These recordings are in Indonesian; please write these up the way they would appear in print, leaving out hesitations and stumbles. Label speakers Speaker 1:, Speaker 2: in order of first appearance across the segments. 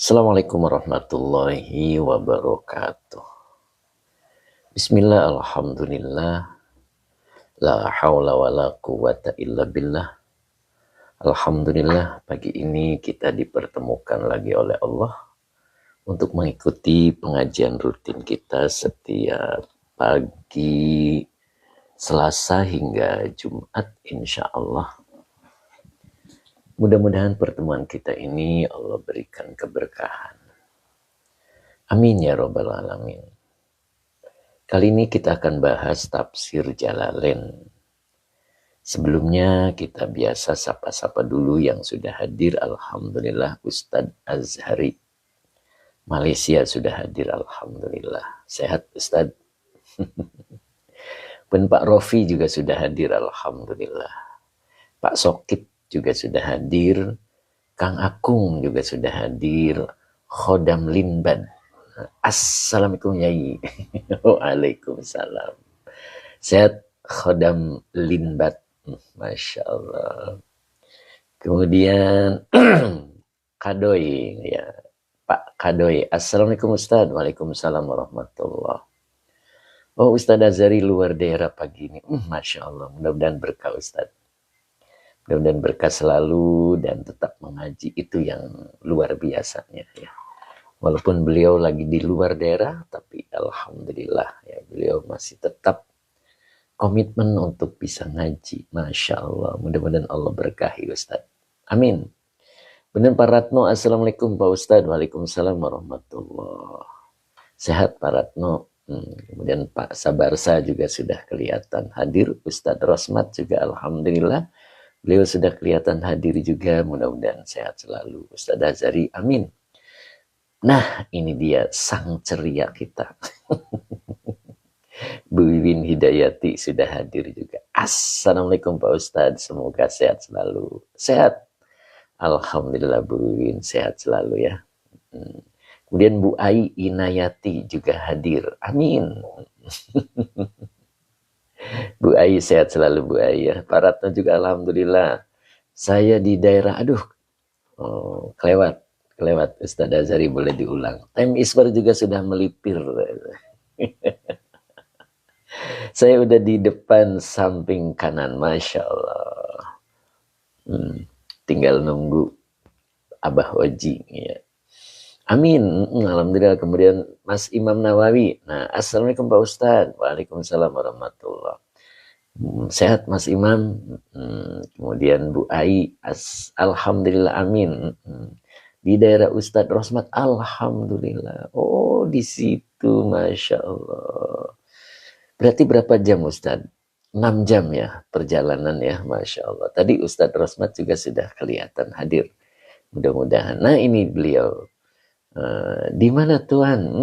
Speaker 1: Assalamualaikum warahmatullahi wabarakatuh. Bismillah, alhamdulillah, la haula wa la quwata illa billah. Alhamdulillah, pagi ini kita dipertemukan lagi oleh Allah untuk mengikuti pengajian rutin kita setiap pagi Selasa hingga Jumat, insya Allah. Mudah-mudahan pertemuan kita ini Allah berikan keberkahan. Amin ya robbal alamin. Kali ini kita akan bahas tafsir Jalalain. Sebelumnya kita biasa sapa-sapa dulu yang sudah hadir. Alhamdulillah Ustadz Azhari. Malaysia sudah hadir, Alhamdulillah. Sehat Ustadz. Dan Pak Rofi juga sudah hadir, Alhamdulillah. Pak Sokip juga sudah hadir. Kang Akung juga sudah hadir. Khodam Linbad. Assalamualaikum Yai. Waalaikumsalam. Sehat Khodam Linbat. Masya Allah. Kemudian Kadoy ya. Pak Kadoy. Assalamualaikum Ustaz. Waalaikumsalam warahmatullah. Oh Ustaz Azhari luar daerah pagi ini. Masya Allah. Mudah-mudahan berkah Ustaz. Mudah-mudahan berkah selalu dan tetap mengaji, itu yang luar biasanya ya. Walaupun beliau lagi di luar daerah, tapi alhamdulillah ya, beliau masih tetap komitmen untuk bisa ngaji. Masya Allah, mudah-mudahan Allah berkahi Ustaz. Amin. Benar Pak Ratno, Assalamualaikum Pak Ustaz. Waalaikumsalam warahmatullah. Sehat Pak Ratno. Kemudian Pak Sabarsa juga sudah kelihatan hadir. Ustadz Rosmat juga alhamdulillah. Beliau sudah kelihatan hadir juga. Mudah-mudahan sehat selalu. Ustadz Azhari, amin. Nah, ini dia sang ceria kita. Bu Wiwin Hidayati sudah hadir juga. Assalamualaikum Pak Ustadz, semoga sehat selalu. Sehat. Alhamdulillah Bu Wiwin, sehat selalu ya. Kemudian Bu Ai Inayati juga hadir. Amin. Bu Ai sehat selalu Bu Ai ya. Pak Ratno juga alhamdulillah. Saya di daerah, kelewat Ustadz Azhari, boleh diulang. Time Iswar juga sudah melipir. Saya udah di depan samping kanan, Masya Allah. Tinggal nunggu Abah Oji ya. Amin. Alhamdulillah. Kemudian Mas Imam Nawawi. Nah, Assalamualaikum Pak Ustadz. Waalaikumsalam warahmatullah. Sehat Mas Imam. Kemudian Bu Ai. Alhamdulillah, amin. Di daerah Ustadz Rosmat, alhamdulillah. Oh, di situ, Masya Allah. Berarti berapa jam Ustadz? 6 jam ya perjalanan ya, Masya Allah. Tadi Ustadz Rosmat juga sudah kelihatan hadir. Mudah-mudahan. Nah, ini beliau. Di mana Tuhan?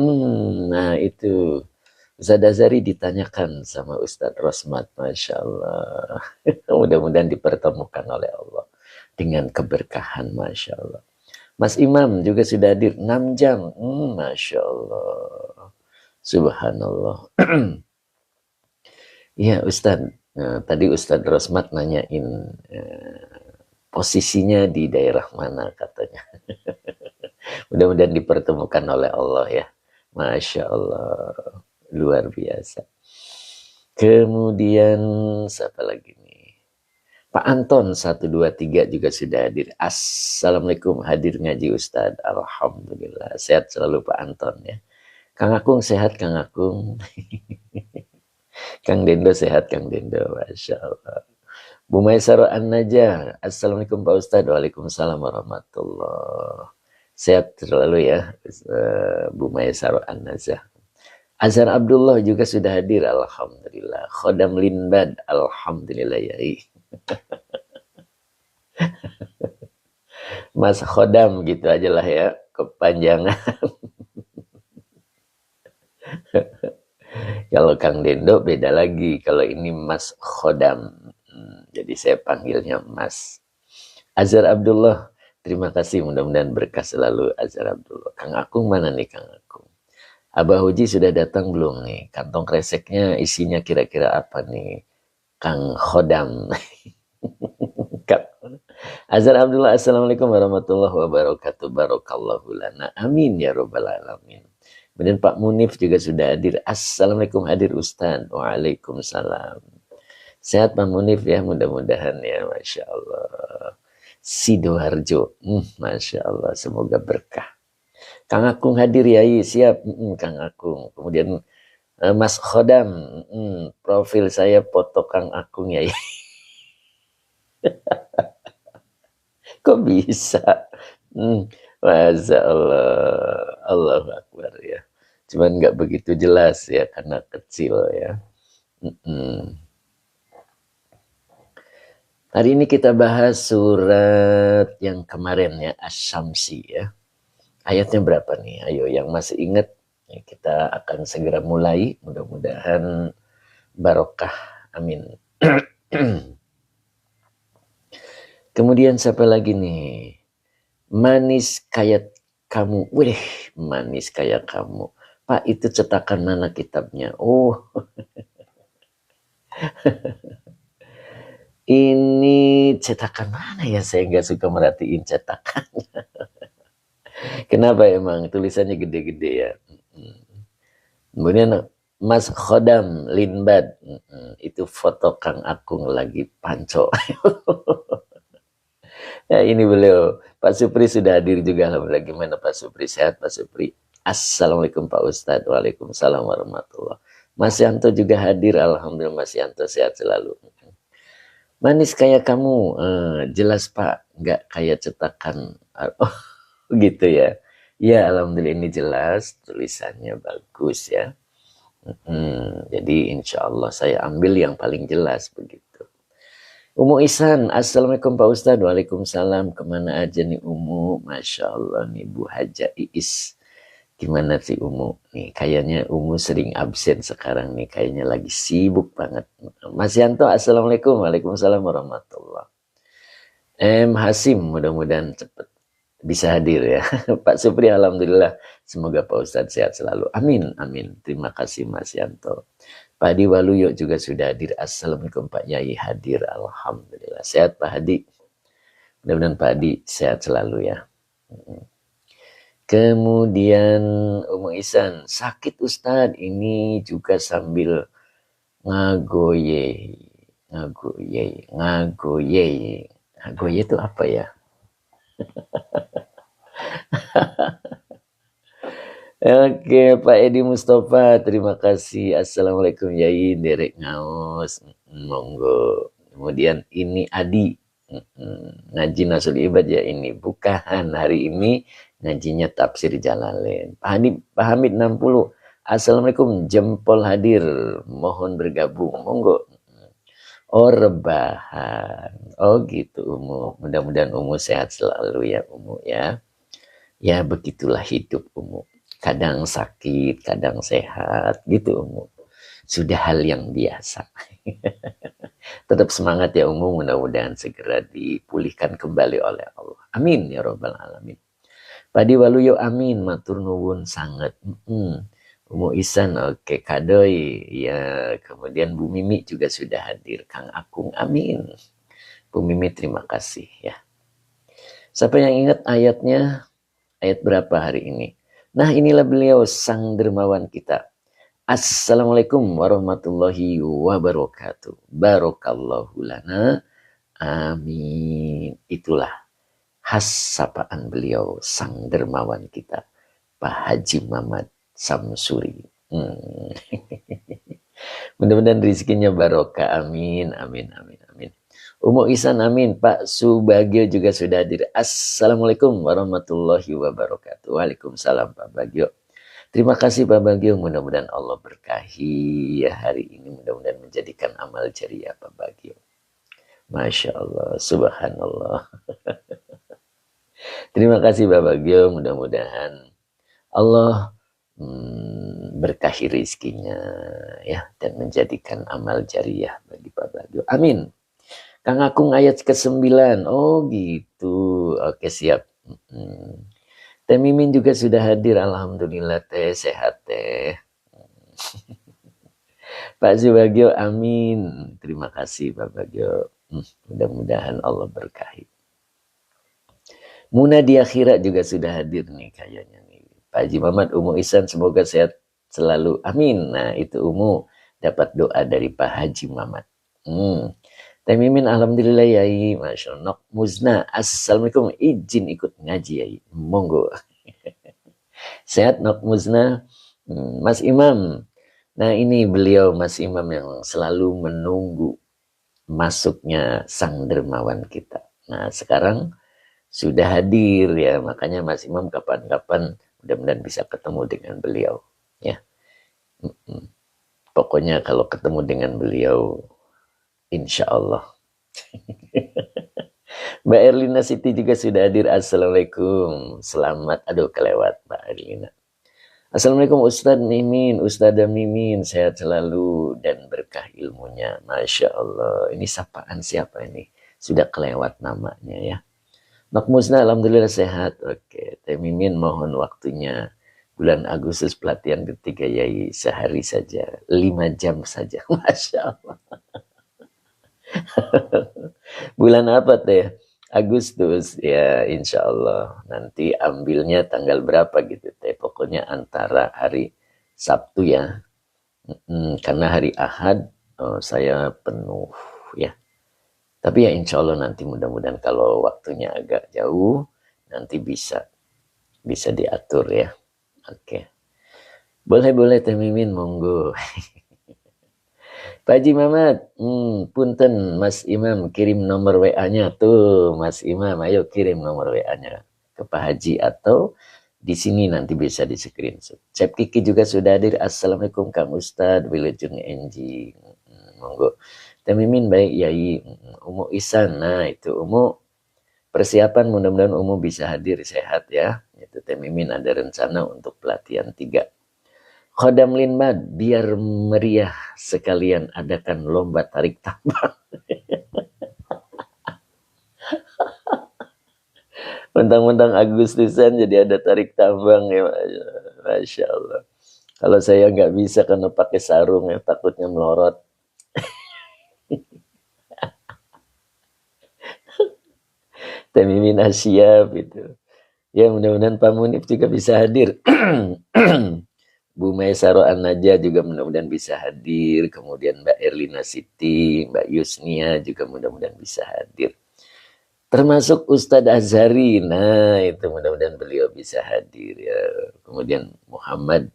Speaker 1: Nah, itu. Ustadz Azhari ditanyakan sama Ustadz Rosmat, Masya Allah. Mudah-mudahan dipertemukan oleh Allah dengan keberkahan, Masya Allah. Mas Imam juga sudah hadir 6 jam. Masya Allah. Subhanallah. Iya Ustadz. Tadi Ustadz Rosmat nanyain posisinya di daerah mana katanya. Mudah-mudahan dipertemukan oleh Allah ya. Masya Allah. Luar biasa. Kemudian siapa lagi nih? Pak Anton 123 juga sudah hadir. Assalamualaikum, hadir ngaji Ustadz. Alhamdulillah. Sehat selalu Pak Anton ya. Kang Akung sehat Kang Akung. Kang Dendo sehat Kang Dendo. Masya Allah. Bu Maisaro An-Najah. Assalamualaikum Pak Ustadz. Waalaikumsalam warahmatullah. Sehat selalu ya Bu Maisaro An-Najah. Azhar Abdullah juga sudah hadir. Alhamdulillah. Khodam Linbad. Alhamdulillah ya. Mas Khodam gitu aja lah ya, kepanjangan. Kalau Kang Dendo beda lagi, kalau ini Mas Khodam. Jadi saya panggilnya Mas. Azhar Abdullah, terima kasih, mudah-mudahan berkah selalu Azhar Abdullah. Kang Akung mana nih Kang Akung? Abah Uji sudah datang belum nih? Kantong kreseknya isinya kira-kira apa nih? Kang Khodam. Azhar Abdullah, Assalamualaikum warahmatullahi wabarakatuh. Barakallahu lana. Amin ya robbal alamin. Kemudian Pak Munif juga sudah hadir. Assalamualaikum, hadir Ustaz. Waalaikumsalam. Sehat Pak Munif ya, mudah-mudahan ya, Masya Allah. Sidoarjo, Masya Allah, semoga berkah. Kang Akung hadir ya, siap, Kang Akung. Kemudian Mas Khodam, profil saya foto Kang Akung ya. Kok bisa? Masya Allah, Allahu Akbar ya. Cuman nggak begitu jelas ya karena kecil ya. Hari ini kita bahas surat yang kemarin ya, Asy-Syamsi ya. Ayatnya berapa nih? Ayo yang masih ingat ya, kita akan segera mulai. Mudah-mudahan barokah. Amin. Kemudian siapa lagi nih? Manis kayak kamu. Wih, manis kayak kamu. Pak, itu cetakan mana kitabnya? Oh, ini cetakan mana ya? Saya nggak suka merhatiin cetakan. Kenapa emang tulisannya gede-gede ya? Kemudian Mas Khodam Linbad, itu foto Kang Akung lagi panco. Ya ini beliau. Pak Supri sudah hadir juga. Alhamdulillah. Gimana Pak Supri? Sehat Pak Supri? Assalamualaikum Pak Ustadz. Waalaikumsalam warahmatullahi. Mas Yanto juga hadir. Alhamdulillah Mas Yanto sehat selalu. Manis kayak kamu. Jelas Pak. Nggak kayak cetakan. Oh gitu ya. Ya Alhamdulillah ini jelas. Tulisannya bagus ya. Jadi insya Allah saya ambil yang paling jelas begitu. Umu Ihsan, Assalamualaikum Pak Ustadz. Waalaikumsalam. Kemana aja nih Umu? Masya Allah nih Bu Haja Iis. Gimana sih Umu? Nih kayaknya Umu sering absen sekarang nih. Kayaknya lagi sibuk banget. Mas Yanto, Assalamualaikum. Waalaikumsalam warahmatullah. Hasim, mudah-mudahan cepat bisa hadir ya. Pak Supri, Alhamdulillah. Semoga Pak Ustadz sehat selalu. Amin, amin. Terima kasih Mas Yanto. Pak Hadi Waluyo juga sudah hadir. Assalamualaikum Pak Yai hadir. Alhamdulillah. Sehat Pak Hadi. Mudah-mudahan Pak Hadi sehat selalu ya. Kemudian Umu Ihsan. Sakit Ustadz. Ini juga sambil ngagoye. Ngagoye itu apa ya? Oke, Pak Edi Mustafa, terima kasih. Assalamualaikum Yai, derek ngaos, monggo. Kemudian ini Adi, ngaji Nasul Ibad ya ini. Bukan, hari ini ngajinya Tafsir Jalalain. Pak Hamid 60, Assalamualaikum, jempol hadir, mohon bergabung, monggo. Oh rebahan, oh gitu Umu. Mudah-mudahan Umu sehat selalu ya Umu ya. Ya begitulah hidup Umu. Kadang sakit, kadang sehat, gitu Umu. Sudah hal yang biasa. Tetap semangat ya Umu, mudah-mudahan segera dipulihkan kembali oleh Allah. Amin ya robbal alamin. Padi Waluyo amin, matur nuwun sangat. Umu Ihsan, oke kadoi. Ya, kemudian Bu Mimi juga sudah hadir. Kang Akung, amin. Bu Mimi terima kasih ya. Siapa yang ingat ayatnya? Ayat berapa hari ini? Nah inilah beliau sang dermawan kita. Assalamualaikum warahmatullahi wabarakatuh. Barakallahu lana. Amin. Itulah khas sapaan beliau sang dermawan kita. Pak Haji Muhammad Samsuri. Mudah-mudahan rezekinya barokah. Amin. Amin. Amin. Amin. Umu Ihsan amin. Pak Subagio juga sudah hadir. Assalamualaikum warahmatullahi wabarakatuh. Waalaikumsalam Pak Bagio. Terima kasih Pak Bagio. Mudah-mudahan Allah berkahi ya hari ini. Mudah-mudahan menjadikan amal jariah Pak Bagio. Masya Allah. Subhanallah. Terima kasih Pak Bagio. Mudah-mudahan Allah berkahi rizkinya ya dan menjadikan amal jariah bagi Pak Bagio. Amin. Kang Akung ayat ke-9. Oh gitu. Oke siap. Teh Mimin juga sudah hadir. Alhamdulillah teh sehat teh. Pak Subagio amin. Terima kasih Pak Bagio. Mudah-mudahan Allah berkahi. Muna di akhirat juga sudah hadir nih kayaknya nih. Pak Haji Mamat, Umu Ihsan semoga sehat selalu. Amin. Nah itu Umu dapat doa dari Pak Haji Mamat. Teh Mimin alhamdulillah yai, masya Allah. Nok Muzna, assalamualaikum, izin ikut ngaji yai. Monggo. Sehat Nok Muzna. Mas Imam. Nah ini beliau Mas Imam yang selalu menunggu masuknya sang dermawan kita. Nah sekarang sudah hadir ya, makanya Mas Imam kapan-kapan mudah-mudahan bisa ketemu dengan beliau ya. Pokoknya kalau ketemu dengan beliau insya Allah. Mbak Erlina Siti juga sudah hadir. Assalamualaikum, selamat, aduh kelewat Mbak Erlina. Assalamualaikum Ustadz Mimin, Ustadzah Mimin, sehat selalu dan berkah ilmunya. Masya Allah, ini sapaan siapa ini? Sudah kelewat namanya ya. Nok Musna, alhamdulillah sehat. Oke, Teh Mimin mohon waktunya. Bulan Agustus pelatihan ketiga Yai sehari saja, 5 jam saja. Masya Allah. Bulan apa Teh? Agustus ya, insya Allah nanti ambilnya tanggal berapa gitu Teh, pokoknya antara hari Sabtu ya, karena hari Ahad saya penuh ya, tapi ya insya Allah nanti mudah-mudahan kalau waktunya agak jauh nanti bisa diatur ya. Oke, boleh Teh Mimin, monggo. Pak Haji Mamat, punten Mas Imam kirim nomor WA-nya tuh, Mas Imam, ayo kirim nomor WA-nya ke Pak Haji atau di sini nanti bisa di screenshot. Cep Kiki juga sudah hadir. Assalamualaikum Kang Ustadz, Wilujeng Enji, monggo. Teh Mimin baik Yai, Umu Ihsan, nah itu Umu persiapan mudah-mudahan Umu bisa hadir sehat ya. Itu Teh Mimin ada rencana untuk pelatihan 3. Khodam Linmad, biar meriah sekalian adakan lomba tarik tambang. Mentang-mentang Agustusan jadi ada tarik tambang ya, Masya Allah. Kalau saya nggak bisa karena pakai sarung ya, takutnya melorot. Teh Mimin siap itu. Ya mudah-mudahan Pak Munif juga bisa hadir. Bu Maisaro An-Najah juga mudah-mudahan bisa hadir. Kemudian Mbak Erlina Siti, Mbak Yusnia juga mudah-mudahan bisa hadir. Termasuk Ustadz Azhari. Nah itu mudah-mudahan beliau bisa hadir ya. Kemudian Muhammad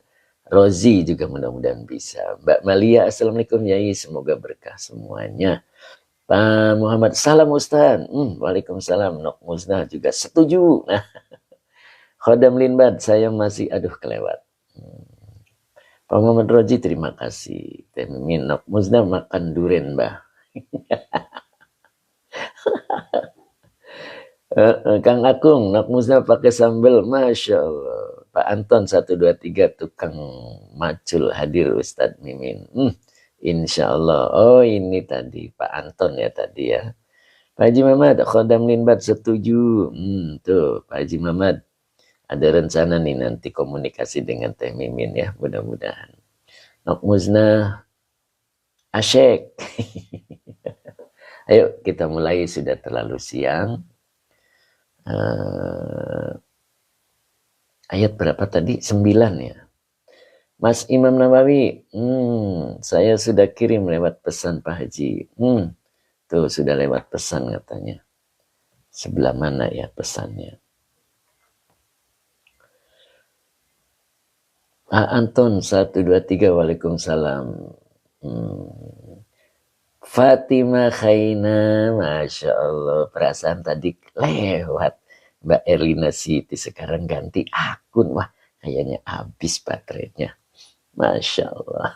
Speaker 1: Rozi juga mudah-mudahan bisa. Mbak Malia, Assalamualaikum Yai, semoga berkah semuanya. Pak Muhammad, salam Ustadz. Waalaikumsalam. Nok Musnah juga setuju. Nah, Khodam Linbad, saya masih, aduh kelewat. Pak Muhammad Roji, terima kasih. Teh Mimin, Nok Musnah makan duren, Mbah. Kang Akung, Nok Musnah pakai sambal, Masya Allah. Pak Anton, 123, tukang macul hadir Ustadz Mimin. Insya Allah. Oh ini tadi, Pak Anton ya tadi ya. Pak Haji Mamat, Khodam Linbad setuju. Tuh, Pak Haji Mamat. Ada rencana nih nanti komunikasi dengan Teh Mimin ya, mudah-mudahan. Nok Musnah, asyik. Ayo kita mulai, sudah terlalu siang. Ayat berapa tadi? 9 ya. Mas Imam Nawawi, saya sudah kirim lewat pesan Pak Haji. Tuh sudah lewat pesan katanya. Sebelah mana ya pesannya? Pak Anton 123, Waalaikumsalam. Fatimah Khaina, Masya Allah, perasaan tadi lewat Mbak Erlina Siti, sekarang ganti akun, wah kayaknya habis baterainya, Masya Allah.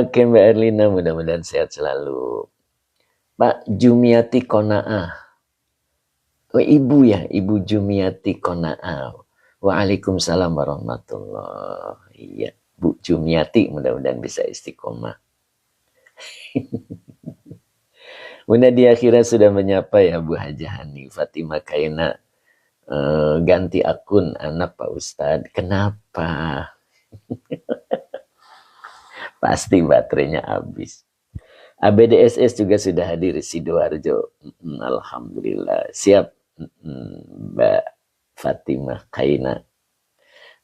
Speaker 1: Oke Mbak Erlina, mudah-mudahan sehat selalu. Pak Jumiati Kona'ah, Ibu ya, Ibu Jumiati Kona'ah. Waalaikumsalam warahmatullahi. Iya, Bu Jumiati, mudah-mudahan bisa istiqomah. Bunda di akhirat sudah menyapa ya Bu Hajah Hani. Fatimah Kaina, ganti akun anak Pak Ustadz. Kenapa? Pasti baterainya habis. ABDSS juga sudah hadir Sidoarjo. Alhamdulillah. Siap. Mbak Fatimah Kaina.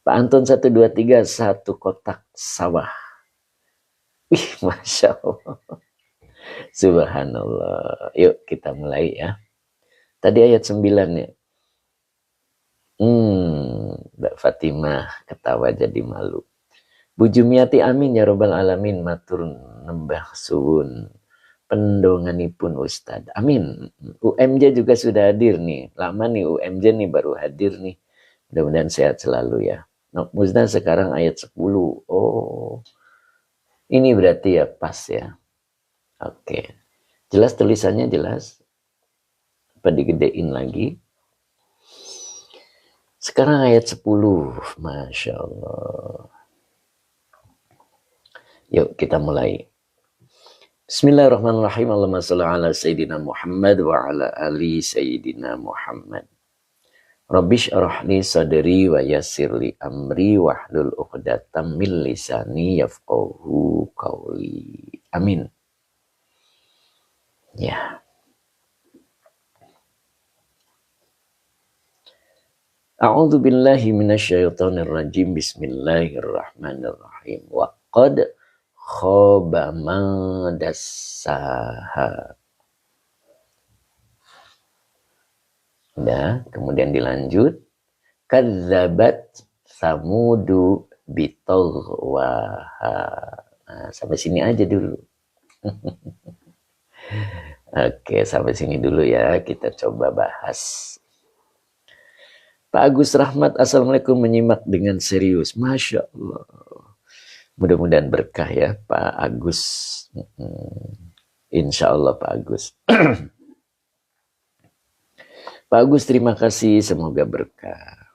Speaker 1: Pak Anton 123 satu kotak sawah. Wih, Masya Allah. Subhanallah. Yuk kita mulai ya. Tadi ayat 9 ya. Mbak Fatimah ketawa jadi malu. Bu Jumiati amin ya robbal alamin matur nembah suwun pendonganipun Ustadz. Amin. UMJ juga sudah hadir nih. Lama nih UMJ nih baru hadir nih. Mudah-mudahan sehat selalu ya. Musnah sekarang ayat 10. Oh. Ini berarti ya pas ya. Oke. Jelas tulisannya jelas? Apa digedein lagi? Sekarang ayat 10. Masya Allah. Yuk kita mulai. Bismillahirrahmanirrahim. Allahumma shalli ala Sayyidina Muhammad wa ala ali Sayyidina Muhammad. Rabbi shrah li sadri wa yassir li amri wahlul 'uqdatam min lisani yafqahu qawli. Amin. Ya. A'udzu billahi minasyaitonir rajim. Bismillahirrahmanirrahim. Wa qad khaba man dassaha. Udah, kemudian dilanjut. Kadzabat samudu bitagwaha. Nah, sampai sini aja dulu. Oke, sampai sini dulu ya. Kita coba bahas. Pak Agus Rahmat, Assalamualaikum, menyimak dengan serius. Masya Allah. Mudah-mudahan berkah ya Pak Agus. Insya Allah Pak Agus. Pak Agus terima kasih, semoga berkah.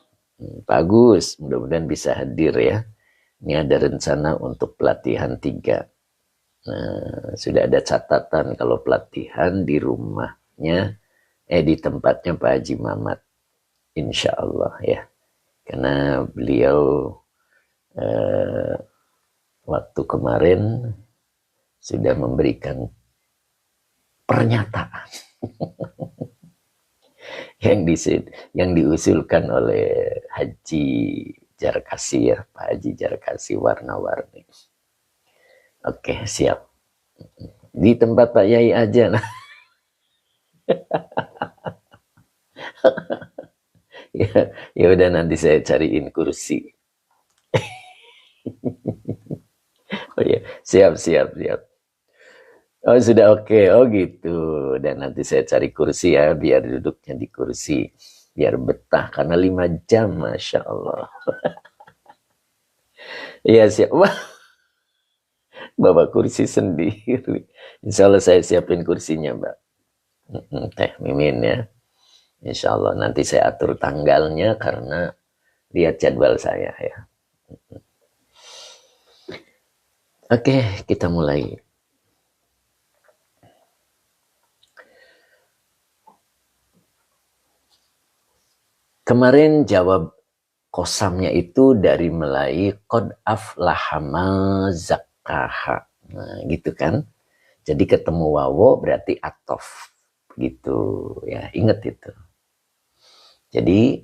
Speaker 1: Pak Agus mudah-mudahan bisa hadir ya. Ini ada rencana untuk pelatihan 3. Nah, sudah ada catatan kalau pelatihan di rumahnya, di tempatnya Pak Haji Mamat. Insya Allah ya. Karena beliau waktu kemarin sudah memberikan pernyataan yang diusulkan oleh Haji Jarkasi ya, Pak Haji Jarkasi warna-warni. Oke, siap. Di tempat Pak Yai aja nah. ya udah nanti saya cariin kursi. Oh ya, siap. Oh sudah oke. Oh gitu. Dan nanti saya cari kursi ya, biar duduknya di kursi, biar betah karena 5 jam, Masya Allah. Iya siap. Wah, bawa kursi sendiri. Insya Allah saya siapin kursinya, Mbak. Teh Mimin ya. Insya Allah nanti saya atur tanggalnya karena lihat jadwal saya ya. Oke, kita mulai. Kemarin jawab kosamnya itu dari mulai qad aflaha man zakkaha. Nah, gitu kan. Jadi ketemu wawo berarti atof. Gitu ya, ingat itu. Jadi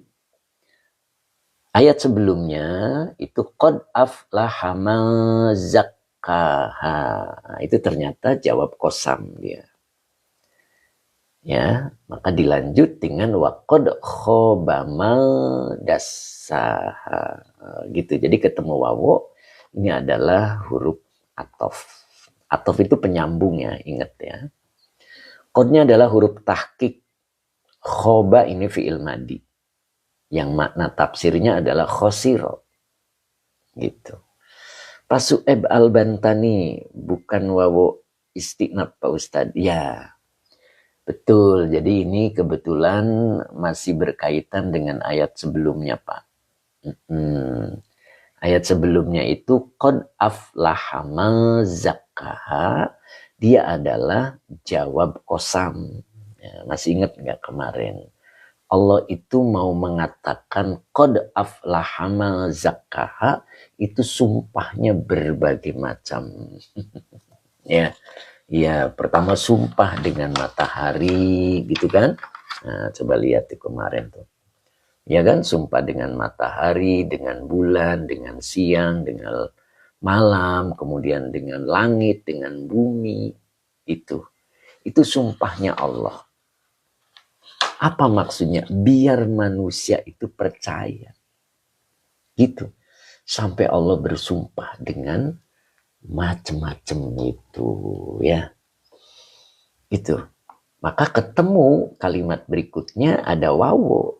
Speaker 1: ayat sebelumnya itu qad aflaha man zakkaha. Itu ternyata jawab kosam dia. Ya, maka dilanjut dengan waqad khaba man dassaha. Gitu. Jadi ketemu wawo ini adalah huruf atof. Atof itu penyambungnya, ingat ya. Qadnya adalah huruf tahqiq. Khoba ini fi'il madi. Yang makna tafsirnya adalah khosiro. Gitu. Pak Su'eb Al-Bantani, bukan wawo istiqnab Pak Ustadz. Ya, betul. Jadi ini kebetulan masih berkaitan dengan ayat sebelumnya Pak. Ayat sebelumnya itu qad aflaha man zakkaha. Dia adalah jawab kosam. Ya, masih ingat nggak kemarin? Allah itu mau mengatakan qad aflaha man zakkaha, itu sumpahnya berbagai macam. Ya, Iya, pertama sumpah dengan matahari gitu kan. Nah, coba lihat tuh kemarin tuh. Ya kan, sumpah dengan matahari, dengan bulan, dengan siang, dengan malam, kemudian dengan langit, dengan bumi. Itu sumpahnya Allah. Apa maksudnya? Biar manusia itu percaya. Gitu. Sampai Allah bersumpah dengan macam-macam itu ya. Itu. Maka ketemu kalimat berikutnya ada wawu.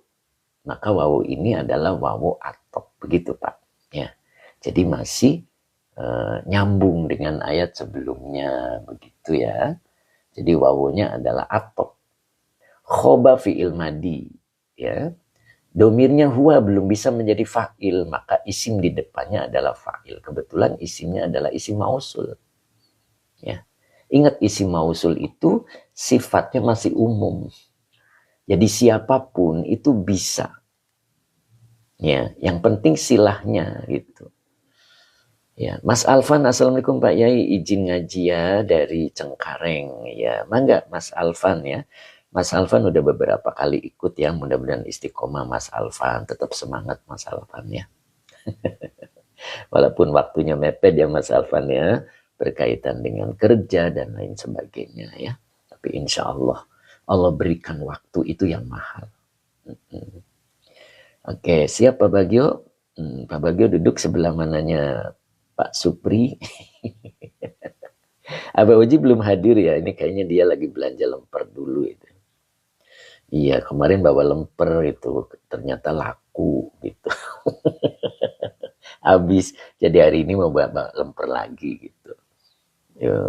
Speaker 1: Maka wawu ini adalah wawu atop. Begitu Pak. Ya. Jadi masih nyambung dengan ayat sebelumnya. Begitu ya. Jadi wawunya adalah atop. Khoba fi'il madi. Ya. Domirnya huwa belum bisa menjadi fa'il, maka isim di depannya adalah fa'il. Kebetulan isimnya adalah isim mausul. Ya. Ingat isim mausul itu sifatnya masih umum. Jadi siapapun itu bisa. Ya, yang penting silahnya gitu. Ya, Mas Alfan, assalamualaikum Pak Yai, izin ngaji ya dari Cengkareng. Ya, mangga Mas Alfan ya. Mas Alfan udah beberapa kali ikut ya, mudah-mudahan istiqomah Mas Alfan, tetap semangat Mas Alfan ya. Walaupun waktunya mepet ya Mas Alfan ya, berkaitan dengan kerja dan lain sebagainya ya. Tapi insya Allah, Allah berikan waktu itu yang mahal. Oke, siap Pak Bagio? Pak Bagio duduk sebelah mananya Pak Supri. Abah Oji belum hadir ya, ini kayaknya dia lagi belanja lemper dulu itu. Iya, kemarin bawa lemper itu ternyata laku gitu. Habis, jadi hari ini mau bawa lemper lagi gitu. Yo,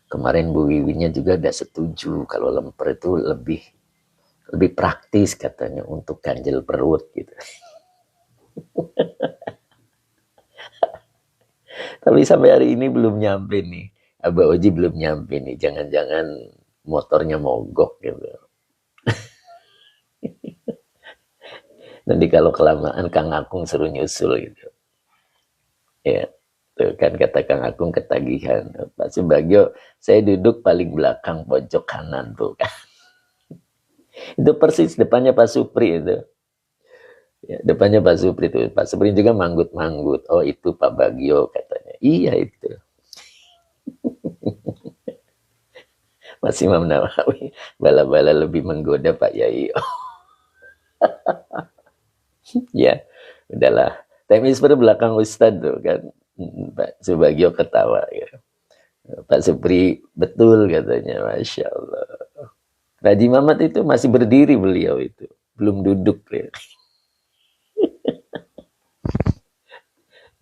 Speaker 1: kemarin Bu Wiwinya juga udah setuju kalau lemper itu lebih praktis katanya untuk ganjel perut gitu. Tapi sampai hari ini belum nyampe nih. Abah Oji belum nyampe nih. Jangan-jangan motornya mogok gitu. Nanti kalau kelamaan Kang Akung suruh nyusul gitu. Ya, tuh kan kata Kang Akung ketagihan. Pak Subagio, saya duduk paling belakang pojok kanan tuh kan. Itu persis depannya Pak Supri itu. Ya, depannya Pak Supri itu. Pak Supri juga manggut-manggut. Oh itu Pak Bagio katanya. Iya itu. Mas Imam Nawawi. Bala-bala lebih menggoda Pak Yai. Ya, udahlah. Temis pada belakang Ustadz tuh kan. Pak Subagio ketawa ya. Pak Supri betul katanya, Masya Allah. Raji Mamat itu masih berdiri beliau itu. Belum duduk ya.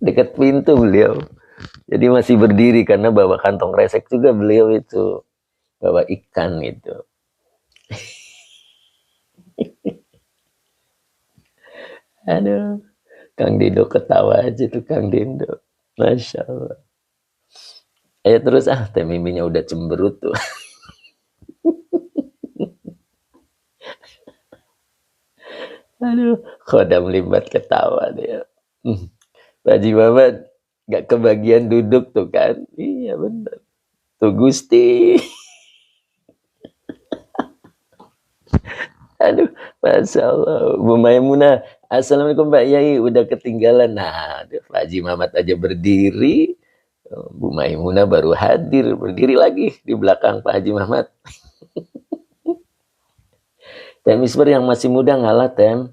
Speaker 1: Dekat pintu beliau. Jadi masih berdiri karena bawa kantong resek juga beliau itu. Bawa ikan itu. Aduh. Kang Dindo ketawa aja tuh Kang Dindo. Masya Allah. Terus Teh Miminya udah cemberut tuh. Aduh, Khodam Limbat ketawa dia. Pak Haji Mamat gak kebagian duduk tuh kan. Iya bener. Tuh Gusti. Aduh, Masya Allah. Bu Maimunah, assalamualaikum Pak Yai, udah ketinggalan. Nah, Pak Haji Mamat aja berdiri. Bu Maimunah baru hadir, berdiri lagi di belakang Pak Haji Mamat. Tem Isber yang masih muda ngalah Tem.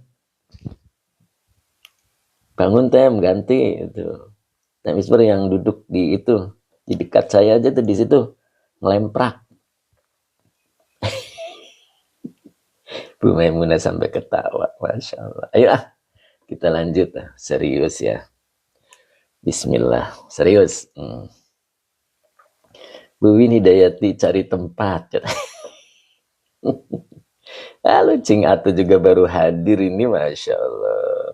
Speaker 1: Bangun Tem, ganti itu. Tem Isber yang duduk di itu, di dekat saya aja tuh di situ, ngelemprak. Bu Maimunah sampai ketawa, Masya Allah. Ayo kita lanjut serius ya. Bismillah, serius. Bu Win Hidayati cari tempat. Lalu Cing Ato juga baru hadir ini, Masya Allah.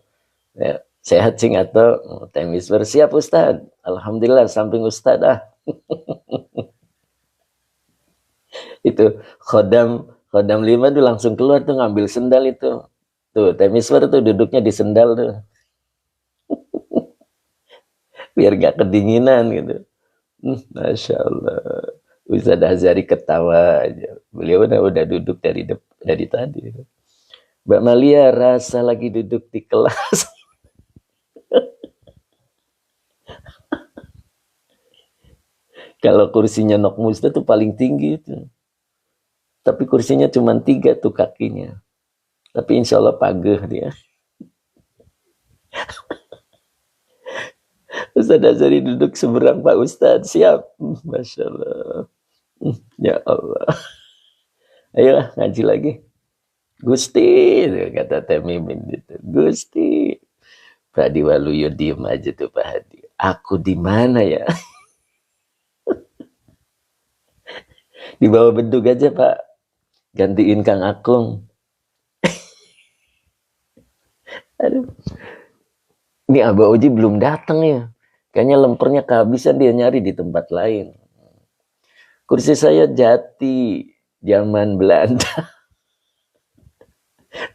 Speaker 1: Ya, sehat Cing Ato, temis bersiap Ustad. Alhamdulillah samping Ustad Itu Khodam 5 tuh langsung keluar tuh ngambil sendal itu. Tuh, temiswer tuh duduknya di sendal tuh. Biar gak kedinginan gitu. Masya Allah. Ustadz Azhari ketawa aja. Beliau udah duduk dari tadi. Mbak Malia rasa lagi duduk di kelas. Kalau kursinya Nok Musta tuh paling tinggi itu. Tapi kursinya cuma 3 tuh kakinya. Tapi insya Allah pageh dia. Ustadz Azhari duduk seberang Pak Ustadz. Siap. Masya Allah. Ya Allah. Ayo ngaji lagi. Gusti, kata Teh Mimin gitu. Gusti. Pak Diwaluyo diem aja tuh Pak Hadi. Aku di mana ya? Di bawah bedug aja Pak. Gantiin Kang Akung. Aduh. Ini Abah Oji belum datang ya. Kayaknya lempernya kehabisan, dia nyari di tempat lain. Kursi saya jati zaman Belanda.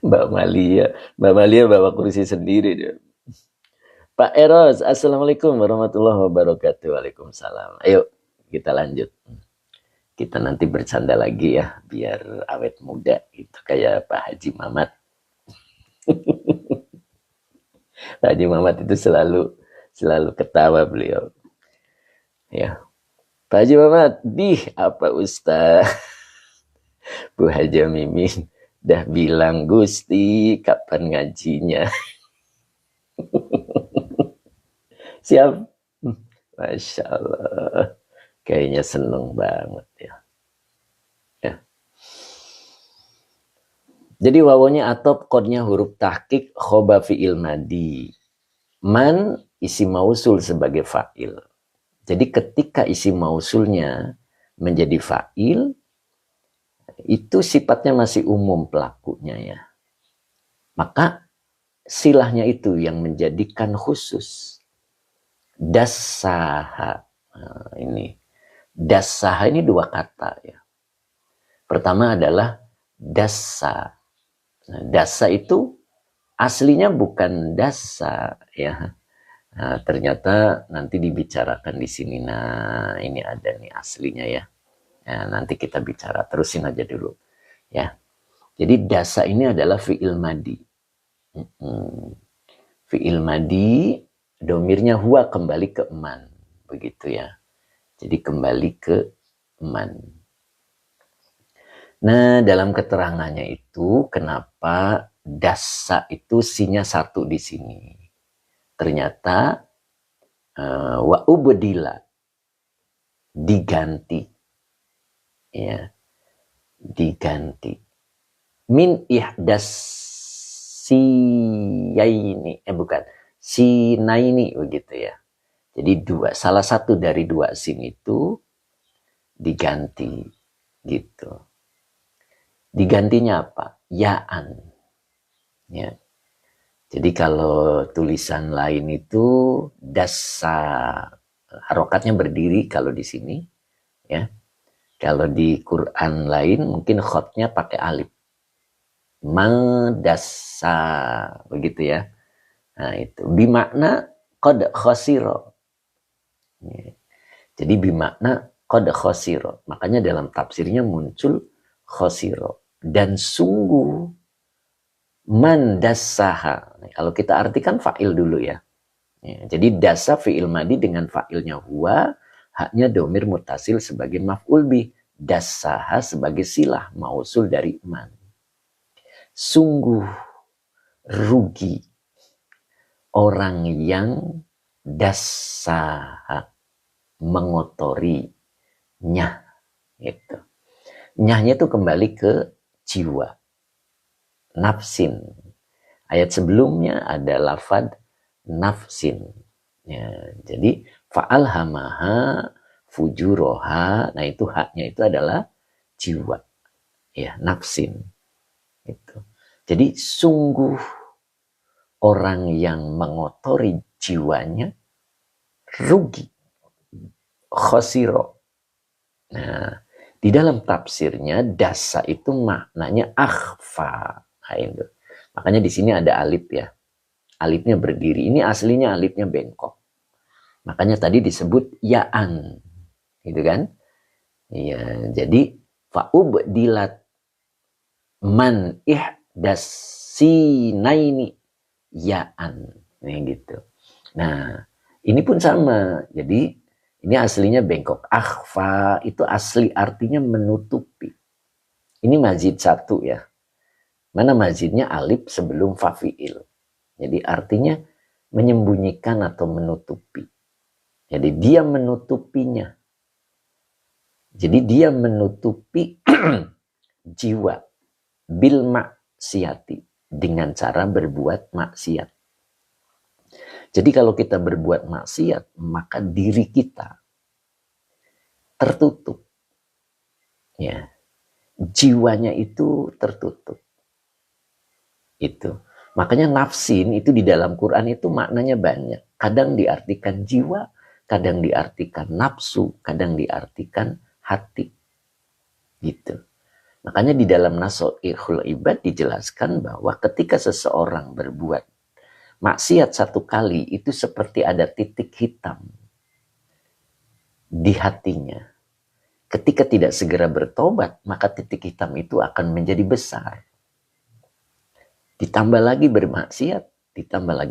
Speaker 1: Mbak Malia bawa kursi sendiri dia. Pak Eros, Assalamualaikum warahmatullahi wabarakatuh. Waalaikumsalam. Ayo kita lanjut. Kita nanti bercanda lagi ya, biar awet muda gitu kayak Pak Haji Mamat. Pak Haji Mamat itu selalu ketawa beliau. Ya. Pak Haji Mamat, apa Ustaz? Bu Haja Mimin dah bilang Gusti kapan ngajinya? Siap. Masya Allah. Kayaknya seneng banget ya. Jadi wawunya atop, kodnya huruf tahqiq, khoba fi'il madi. Man isim mausul sebagai fa'il. Jadi ketika isim mausulnya menjadi fa'il, itu sifatnya masih umum pelakunya ya. Maka silahnya itu yang menjadikan khusus. Dassaha. Nah, ini. Dassaha ini 2 kata ya. Pertama adalah dassa. Nah, dassa itu aslinya bukan dassa ya. Nah, ternyata nanti dibicarakan di sini. Nah, ini ada nih aslinya ya. Nah, nanti kita bicara, terusin aja dulu ya. Jadi dassa ini adalah fi'il madi. Fi'il madi, domirnya huwa kembali ke man, begitu ya. Jadi kembali ke man. Nah, dalam keterangannya itu kenapa dassa itu sinya 1 di sini. Ternyata wa ubdila diganti. Ya. Diganti. Min ihdas siyaini, bukan. Sinaini begitu ya. Jadi salah satu dari 2 sin itu diganti gitu. Digantinya apa? Yaan. Ya. Jadi kalau tulisan lain itu dassa, harokatnya berdiri kalau di sini ya. Kalau di Quran lain mungkin khotnya pakai alif. Madassa begitu ya. Nah itu bimakna qad khasira. Ya. Jadi bimakna qad khasira. Makanya dalam tafsirnya muncul khasira. Dan sungguh man dassaha. Kalau kita artikan fa'il dulu ya. Jadi dasa fi'il madi dengan fa'ilnya huwa, haknya domir mutasil sebagai maf'ul bih, dassaha sebagai silah mausul dari man. Sungguh rugi orang yang dassaha, mengotorinya gitu. Nyahnya itu kembali ke jiwa, nafsin. Ayat sebelumnya ada lafad nafsin. Ya, jadi fa'alhamaha fujuroha. Nah itu haknya itu adalah jiwa, ya nafsin. Itu. Jadi sungguh orang yang mengotori jiwanya rugi, khosiro. Nah, di dalam tafsirnya dasa itu maknanya akhfa. Nah, makanya di sini ada alif ya. Alifnya berdiri. Ini aslinya alifnya bengkok. Makanya tadi disebut ya'an. Gitu kan? Iya, jadi fa'ubdilat man ihdasinaini ya'an. Nih gitu. Nah, ini pun sama. Jadi ini aslinya bengkok. Akhfa itu asli artinya menutupi. Ini mazid satu ya. Mana mazidnya alif sebelum fafiil. Jadi artinya menyembunyikan atau menutupi. Jadi dia menutupinya. Jadi dia menutupi jiwa bil maksiati dengan cara berbuat maksiat. Jadi kalau kita berbuat maksiat, maka diri kita tertutup. Ya, jiwanya itu tertutup. Itu. Makanya nafsin itu di dalam Quran itu maknanya banyak. Kadang diartikan jiwa, kadang diartikan nafsu, kadang diartikan hati. Gitu. Makanya di dalam Nasoihul Ibad dijelaskan bahwa ketika seseorang berbuat maksiat satu kali itu seperti ada titik hitam di hatinya. Ketika tidak segera bertobat, maka titik hitam itu akan menjadi besar. Ditambah lagi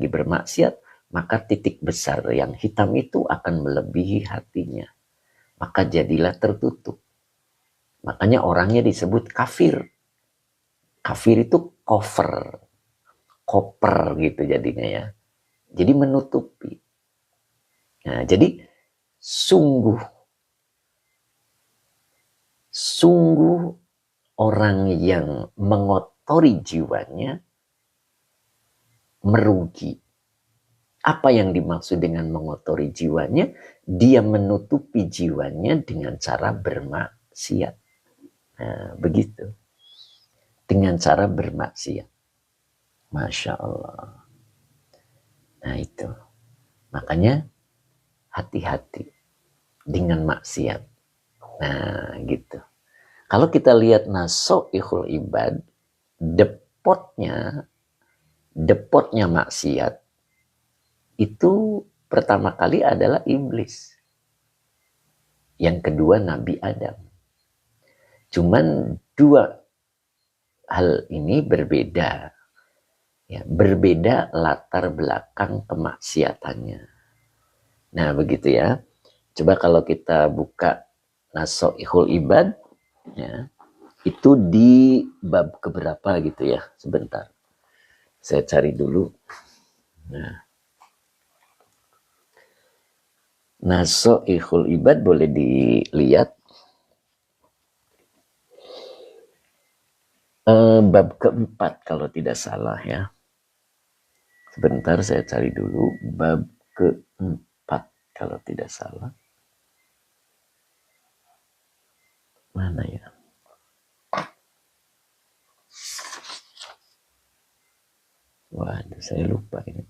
Speaker 1: bermaksiat, maka titik besar yang hitam itu akan melebihi hatinya. Maka jadilah tertutup. Makanya orangnya disebut kafir. Kafir itu koper gitu jadinya ya. Jadi menutupi. Nah, jadi sungguh orang yang mengotori jiwanya merugi. Apa yang dimaksud dengan mengotori jiwanya? Dia menutupi jiwanya dengan cara bermaksiat. Nah, begitu. Dengan cara bermaksiat. Masya Allah. Nah itu. Makanya hati-hati dengan maksiat. Nah gitu. Kalau kita lihat Nasoihul Ibad, depotnya maksiat itu pertama kali adalah iblis. Yang kedua Nabi Adam. Cuman dua hal ini berbeda. Ya, berbeda latar belakang kemaksiatannya. Nah begitu ya. Coba kalau kita buka Nasoihul Ibad, ya, itu di bab keberapa gitu ya. Sebentar. Saya cari dulu. Nah, Nasoihul Ibad boleh dilihat. Bab keempat kalau tidak salah ya. Sebentar saya cari dulu. Bab keempat kalau tidak salah. Mana ya? Waduh, saya lupa ini.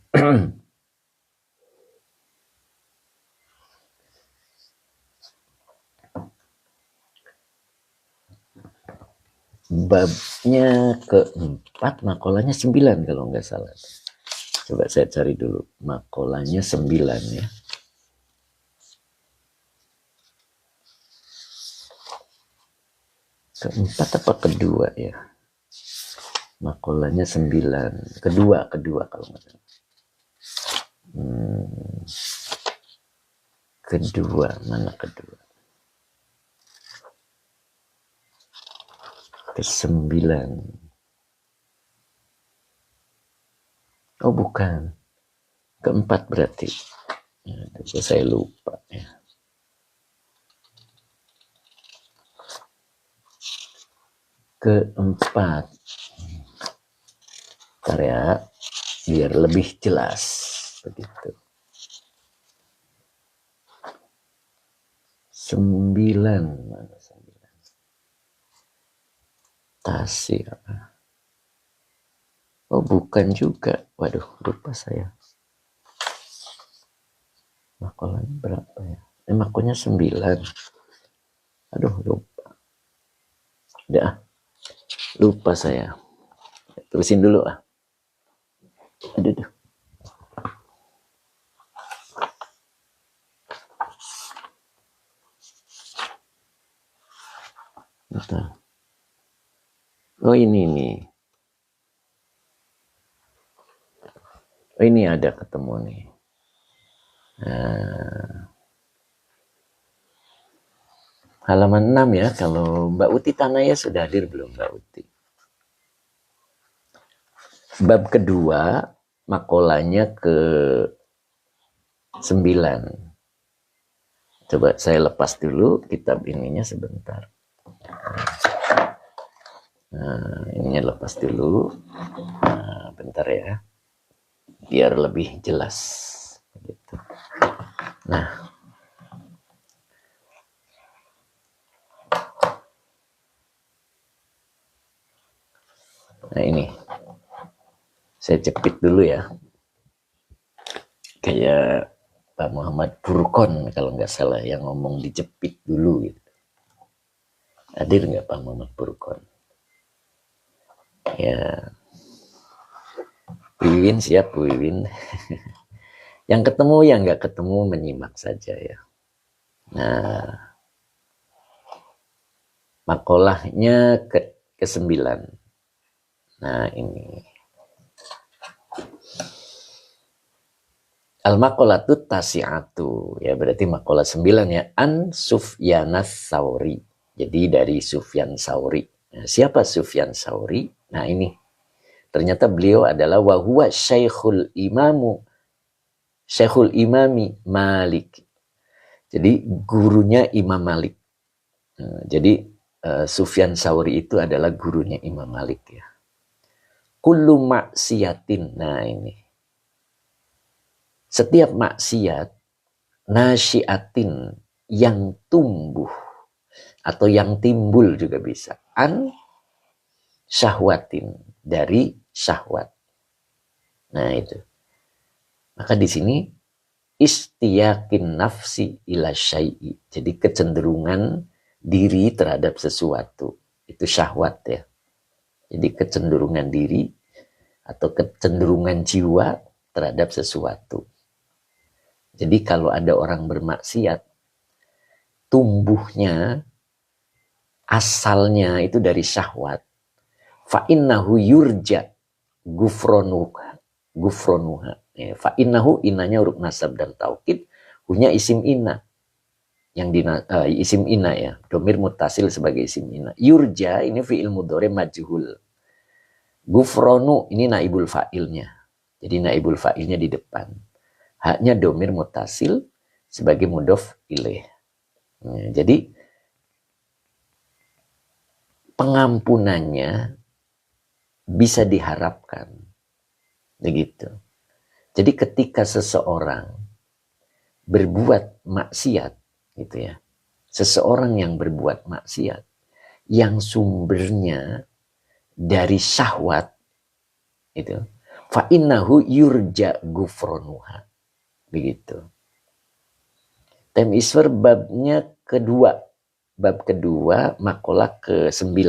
Speaker 1: Babnya keempat, makolanya 9 kalau nggak salah. Coba saya cari dulu. Makolanya 9 ya. Keempat apa kedua ya? Makolanya 9. Kedua kalau nggak salah. Kedua, mana kedua? Ke-9. Oh bukan. Keempat berarti. Nah, saya lupa ya. Keempat. Bentar ya. Biar lebih jelas. Begitu. 9. Mana 9? Tasir. Oh bukan juga. Waduh lupa saya. Makolanya berapa ya? Makolanya 9. Aduh lupa. Udah. Lupa saya. Terusin dulu lah. Aduh. ini nih. Oh, ini ada ketemu nih. Nah, halaman 6 ya. Kalau Mbak Uti Tanaya sudah hadir belum Mbak Uti? Bab kedua, makolanya ke 9. Coba saya lepas dulu kitab ininya sebentar. Nah, ininya lepas dulu. Nah, bentar ya. Biar lebih jelas. Gitu. Nah, ini. Saya jepit dulu ya. Kayak Pak Muhammad Burkon kalau nggak salah yang ngomong dijepit dulu gitu. Hadir nggak Pak Muhammad Burkon? Ya, Wiwin siap Wiwin. Yang ketemu yang nggak ketemu menyimak saja ya. Nah, makolahnya ke-9. Nah ini. Al-maqalatut tasi'atu, ya berarti maqalah 9 ya. An Sufyanas Sauri. Jadi dari Sufyan Sauri. Nah, siapa Sufyan Sauri? Nah ini. Ternyata beliau adalah wahuwa Syekhul Imami Malik. Jadi gurunya Imam Malik. Nah, jadi Sufyan Sauri itu adalah gurunya Imam Malik ya. Kullu maksiatin. Nah ini. Setiap maksiat nasyiatin yang tumbuh atau yang timbul juga bisa. An syahwatin dari syahwat. Nah itu. Maka di sini istiyakin nafsi ila syai'i. Jadi kecenderungan diri terhadap sesuatu. Itu syahwat ya. Jadi kecenderungan diri atau kecenderungan jiwa terhadap sesuatu. Jadi kalau ada orang bermaksiat, tumbuhnya, asalnya itu dari syahwat. Fa'innahu yurja gufronuha. Fa'innahu inanya huruf nasab dan taukid, punya isim ina. Yang isim ina ya, domir mutasil sebagai isim ina. Yurja ini fi'il mudhari majhul. Gufronu ini naibul fa'ilnya. Jadi naibul fa'ilnya di depan. Haknya domir mutasil sebagai mudhof ilaih. Nah, jadi pengampunannya bisa diharapkan. Begitu. Jadi ketika seseorang berbuat maksiat gitu ya. Seseorang yang berbuat maksiat yang sumbernya dari syahwat itu fa innahu yurja gufronuha. Begitu. Tem iswer babnya kedua. Bab kedua makalah ke-9.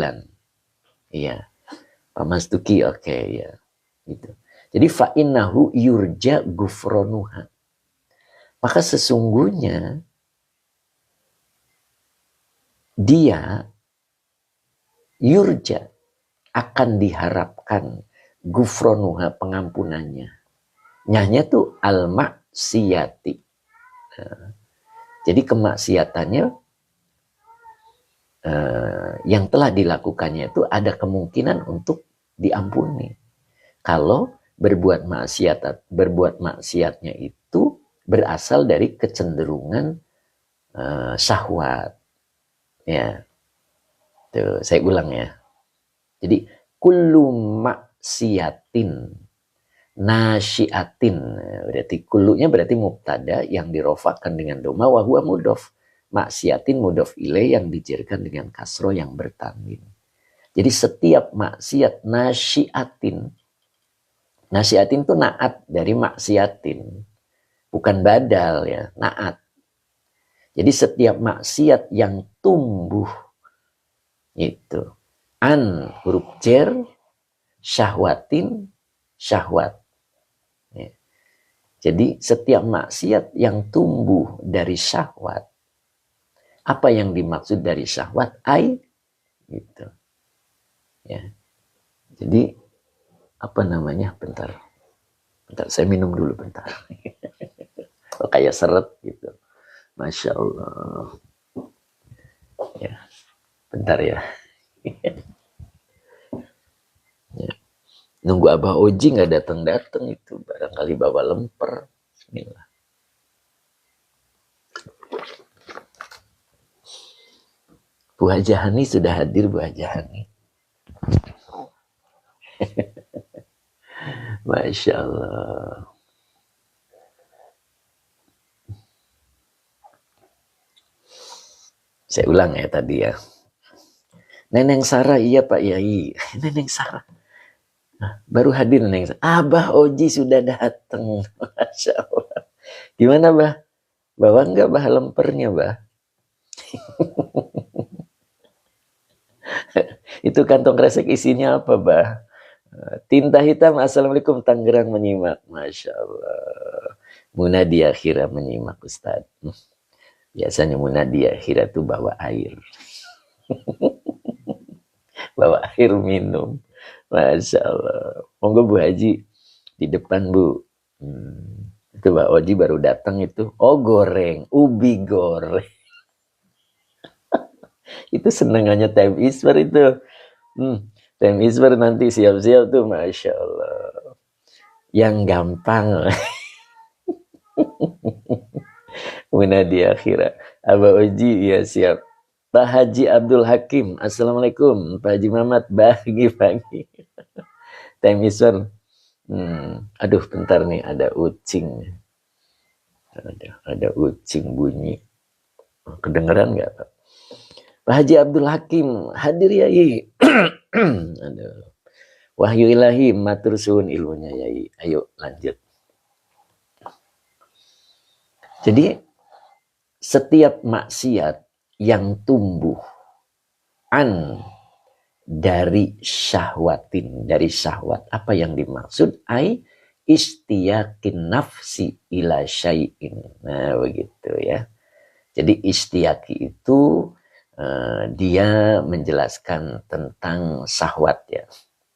Speaker 1: Iya. Pak Mas Tuki oke ya. Gitu. Jadi fa innahu yurja gufronuha. Maka sesungguhnya dia yurja akan diharapkan gufronuha pengampunannya. Nyahnya tuh al-maksiyati. Nah, jadi kemaksiatannya yang telah dilakukannya itu ada kemungkinan untuk diampuni. Kalau berbuat maksiatnya itu berasal dari kecenderungan syahwat. Ya. Tuh, saya ulang ya. Jadi kullu maksiatin nasyiatin, berarti kullunya berarti mubtada yang dirofakan dengan doma wa huwa mudhof. Maksiatin mudhof ilaih yang dijerkan dengan kasro yang bertanwin. Jadi setiap maksiat nasyiatin. Nasyiatin itu naat dari maksiatin. Bukan badal ya, naat. Jadi setiap maksiat yang tumbuh itu an huruf jer syahwatin syahwat. Ya. Jadi setiap maksiat yang tumbuh dari syahwat. Apa yang dimaksud dari syahwat? Ai gitu. Ya. Jadi apa namanya? Bentar, saya minum dulu bentar. Oh, kayak seret gitu. Masya Allah. Ya, bentar ya. Ya. Nunggu Abah Oji nggak datang-datang itu, barangkali bawa lemper. Bismillah. Bu Haja Hani sudah hadir, Bu Haja Hani. Masya Allah. Saya ulang ya tadi ya. Neneng Sarah, iya Pak Yai. Neneng Sarah. Nah, baru hadir Neneng Sarah. Abah Oji sudah datang. Masya Allah. Gimana Bah? Bawa enggak Bah lempernya Bah? Itu kantong kresek isinya apa Bah? Tinta hitam. Assalamualaikum, Tangerang menyimak. Masya Allah. Munadi akhirah menyimak Ustaz. Biasanya Munadi akhirah itu bawa air. Bawa air minum. Masya Allah. Monggo Bu Haji di depan Bu. Itu Mbak Oji baru datang itu. Oh goreng, ubi goreng. Itu senengannya time isper itu. Time isper nanti siap-siap tuh, Masya Allah. Yang gampang. Munadi akhirah. Abah Oji, ya siap. Pak Haji Abdul Hakim, Assalamualaikum. Pak Haji Mamat, pagi-pagi. Time isper. Aduh, bentar nih, ada ucing. Ada ucing bunyi. Kedengeran nggak Pak? Pak Haji Abdul Hakim, hadir Yai. Aduh. Wahyu ilahi, matur suhun ilmunya Yai. Ayo lanjut. Jadi setiap maksiat yang tumbuh dari syahwatin, dari syahwat. Apa yang dimaksud? Istiyakin nafsi ila syai'in. Nah begitu ya. Jadi istiyaki itu dia menjelaskan tentang syahwat ya.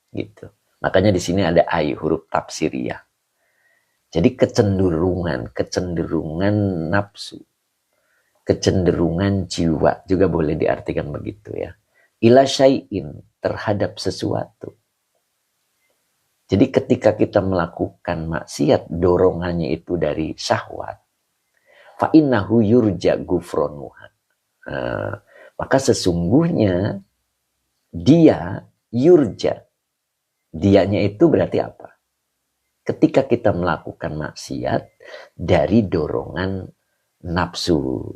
Speaker 1: Gitu. Makanya di sini ada huruf tafsiriyah. Jadi kecenderungan nafsu, kecenderungan jiwa juga boleh diartikan begitu ya. Ila syai'in, terhadap sesuatu. Jadi ketika kita melakukan maksiat, dorongannya itu dari syahwat. Fa innahu yurja gufronuha. Maka sesungguhnya dia yurja. Dianya itu berarti apa? Ketika kita melakukan maksiat dari dorongan nafsu.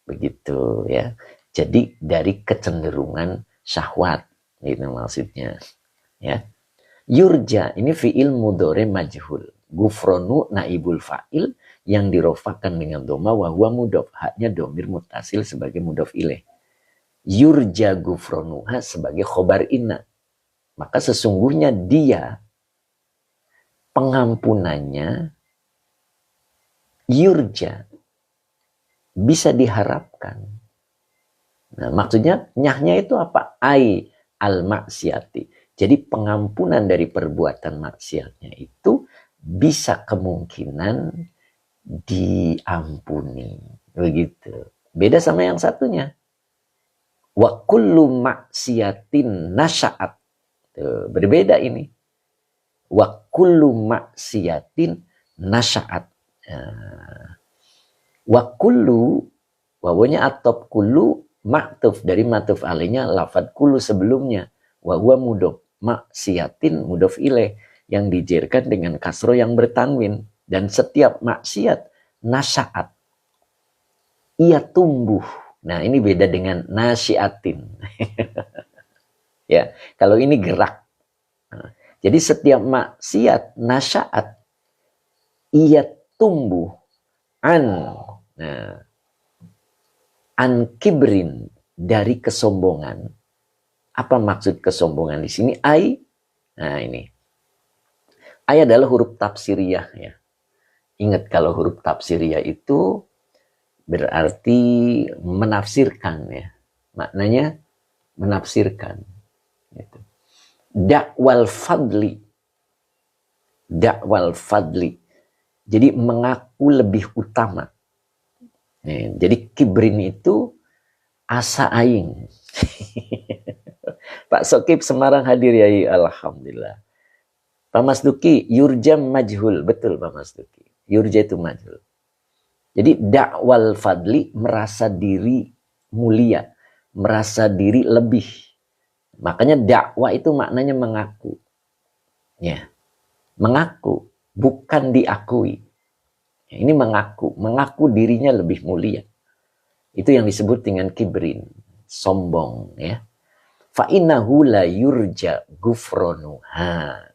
Speaker 1: Begitu ya. Jadi dari kecenderungan syahwat, gitu maksudnya. Ya. Yurja ini fi'il mudhari majhul. Gufronu naibul fa'il yang dirofakan dengan doma wa huwa mudhof. Haknya domir mutasil sebagai mudhof ilaih. Yurja gufronuha sebagai khobar inna. Maka sesungguhnya dia pengampunannya yurja bisa diharapkan. Nah, maksudnya nyahnya itu apa? Al-maksiati. Jadi pengampunan dari perbuatan maksiatnya itu bisa kemungkinan diampuni. Begitu. Beda sama yang satunya. Wa kullu maksiatin nasya'at. Berbeda ini. Wa kullu maksiatin nasya'at. Wa kullu, wawanya atop kullu, maktuf dari matuf alainya lafad kullu sebelumnya. Wa huwa mudhof, maksiatin mudhof ilaih yang dijerkan dengan kasro yang bertanwin. Dan setiap maksiat nasya'at, ia tumbuh. Nah ini beda dengan nasyiatin. Ya, kalau ini gerak. Jadi setiap maksiat nasya'at, ia tumbuh an kibrin, dari kesombongan. Apa maksud kesombongan di sini? Nah ini. Adalah huruf tafsiriyah ya. Ingat kalau huruf tafsiriyah itu berarti menafsirkan ya. Maknanya menafsirkan. Gitu. dakwal fadli. Dakwal fadli. Jadi mengaku lebih utama. Jadi kibrin itu asa aing. Pak Sokib Semarang hadir ya, alhamdulillah. Pak Mas Duki, yurja majhul. Betul Pak Mas Duki. Yurja itu majhul. Jadi dakwal fadli, merasa diri mulia, merasa diri lebih. Makanya dakwah itu maknanya mengaku. Ya. Mengaku, bukan diakui. Ya, ini mengaku dirinya lebih mulia. Itu yang disebut dengan kibrin, sombong ya. Fa innahu la yurja gufronuha.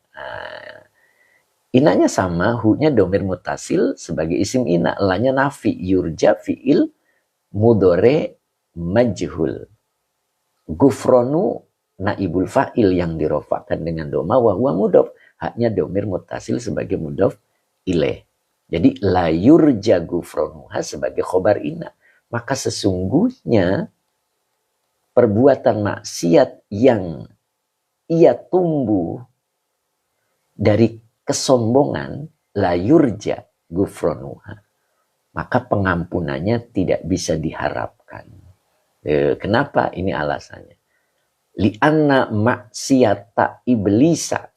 Speaker 1: Inanya sama, hu-nya domir mutasil sebagai isim ina, la-nya nafi, yurja fi'il mudore majhul. Gufronu naibul fa'il yang dirofakan dengan doma wa huwa mudhof. Haknya domir mutasil sebagai mudhof ilaih. Jadi la yurja gufronuha sebagai khobar ina. Maka sesungguhnya perbuatan maksiat yang ia tumbuh dari kesombongan, la yurja gufronuha, maka pengampunannya tidak bisa diharapkan. Kenapa? Ini alasannya. Li'anna maksiata iblisa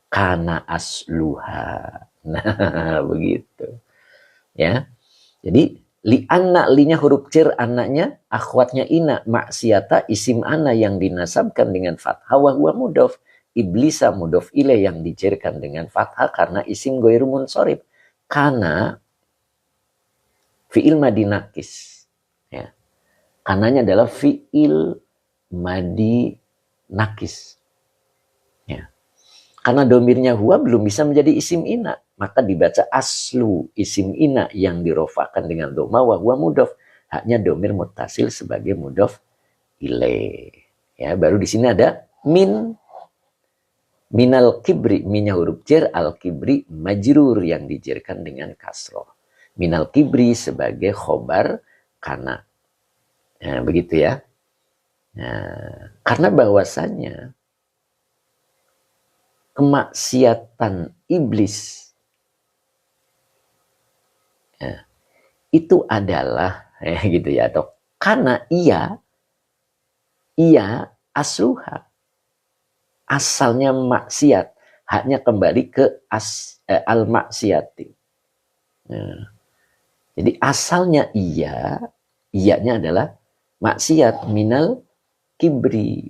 Speaker 1: kana asluha. Nah, begitu. Ya. Jadi li'anna, linya huruf cer, anaknya akhwatnya ina, maksiata isim ana yang dinasabkan dengan fathah wa huwa mudhof, iblisa mudhof ilaih yang dijerkan dengan fathah karena isim ghairu munsorif. Karena fi'il madi nakis. Ya. Kananya adalah fi'il madi nakis. Ya. Karena domirnya huwa belum bisa menjadi isim ina, maka dibaca aslu isim ina yang dirofakan dengan doma wa huwa mudhof. Haknya domir mutasil sebagai mudhof ilaih. Ya, baru di sini ada minal kibri, minnya huruf jar, al kibri majrur yang dijerkan dengan kasroh. Minal kibri sebagai khobar kana. Nah, begitu ya. Nah, karena bahwasannya kemaksiatan iblis ya, itu adalah gitu ya, atau karena ia asluha, asalnya maksiat, haknya kembali ke al maksiati. Nah, jadi asalnya iyanya adalah maksiat, minal kibri,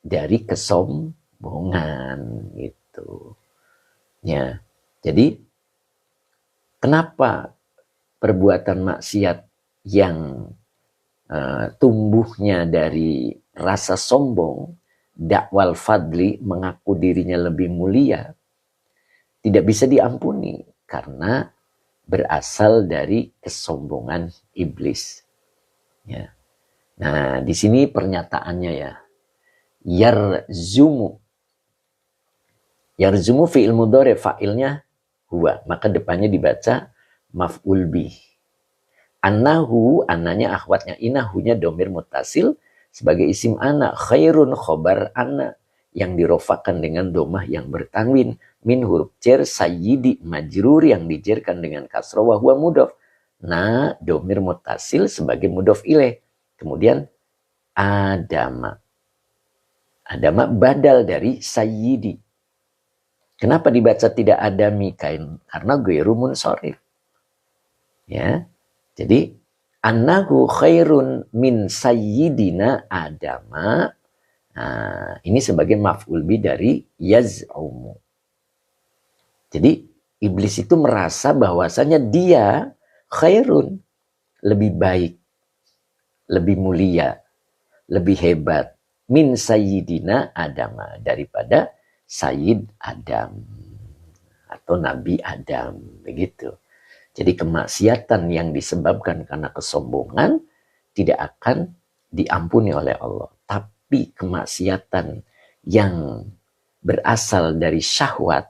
Speaker 1: dari kesombongan gitu. Ya. Jadi kenapa perbuatan maksiat yang tumbuhnya dari rasa sombong, dakwal fadli, mengaku dirinya lebih mulia, tidak bisa diampuni karena berasal dari kesombongan iblis. Ya. Nah, di sini pernyataannya ya. Yarzumu fi'il mudhari, fa'ilnya huwa, maka depannya dibaca maf'ul bih. Annahu, ananya akhwatnya inahunya domir mutasil sebagai isim ana, khairun khobar ana yang dirofakan dengan domah yang bertanwin, min huruf jar, sayyidi majrur yang dijerkan dengan kasroh wa huwa mudhof. Nah, domir mutasil sebagai mudhof ilaih. Kemudian Adama badal dari sayyidi. Kenapa dibaca tidak adami? Karena ghairu munsorif. Ya. Jadi annahu khairun min sayyidina Adama. Nah, ini sebagai maf'ul bi dari yaz'umu. Jadi iblis itu merasa bahwasanya dia khairun, lebih baik, lebih mulia, lebih hebat min sayyidina Adama, daripada Sayyid Adam atau Nabi Adam, begitu. Jadi kemaksiatan yang disebabkan karena kesombongan tidak akan diampuni oleh Allah. Tapi kemaksiatan yang berasal dari syahwat,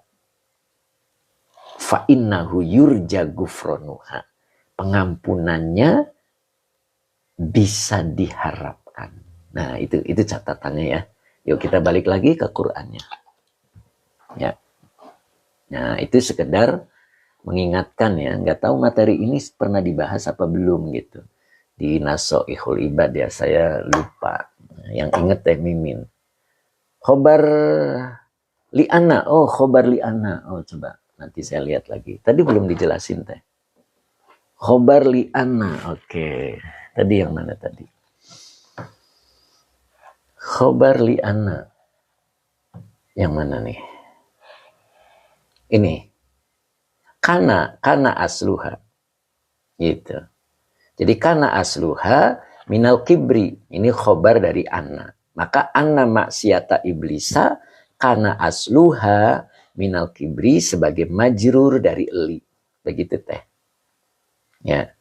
Speaker 1: fa innahu yurja gufronuha, pengampunannya bisa diharapkan. Nah, itu catatannya ya. Yuk kita balik lagi ke Qur'annya. Ya. Nah, itu sekedar mengingatkan ya, nggak tahu materi ini pernah dibahas apa belum gitu. Di Nasoihul Ibad ya, saya lupa. Yang inget Teh Mimin. Khobar li'ana, oh khobar li'ana. Oh coba, nanti saya lihat lagi. Tadi belum dijelasin Teh. Khobar li'ana, oke. Tadi yang mana tadi? Khobar li'ana. Yang mana nih? Ini. Kana asluha. Gitu. Jadi kana asluha minal kibri. Ini khobar dari anna. Maka anna maksiata iblisa kana asluha minal kibri sebagai majrur dari eli. Begitu Teh. Ya.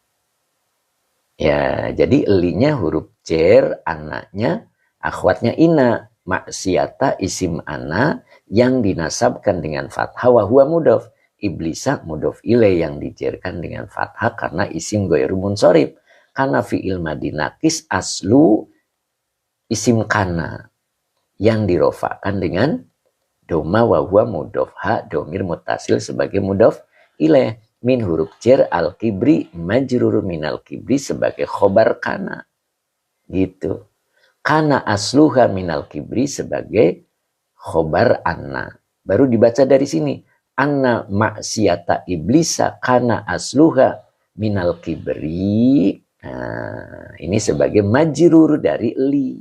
Speaker 1: Ya, jadi elinya huruf cer, anaknya akhwatnya ina. Maksiata isim ana yang dinasabkan dengan fathah wa huwa mudhof. Iblisa mudhof ilai yang dijerkan dengan fathah karena isim ghairu munsorib. Karena fi'il madi nakis aslu isim kana yang dirofakan dengan doma wa huwa mudhof ha domir mutasil sebagai mudhof ilai. Min huruf jar al kibri majrur minal kibri sebagai khobar kana. Gitu. Kana asluha minal kibri sebagai khobar anna. Baru dibaca dari sini. Anna maksiata iblisa kana asluha minal kibri. Nah, ini sebagai majrur dari li.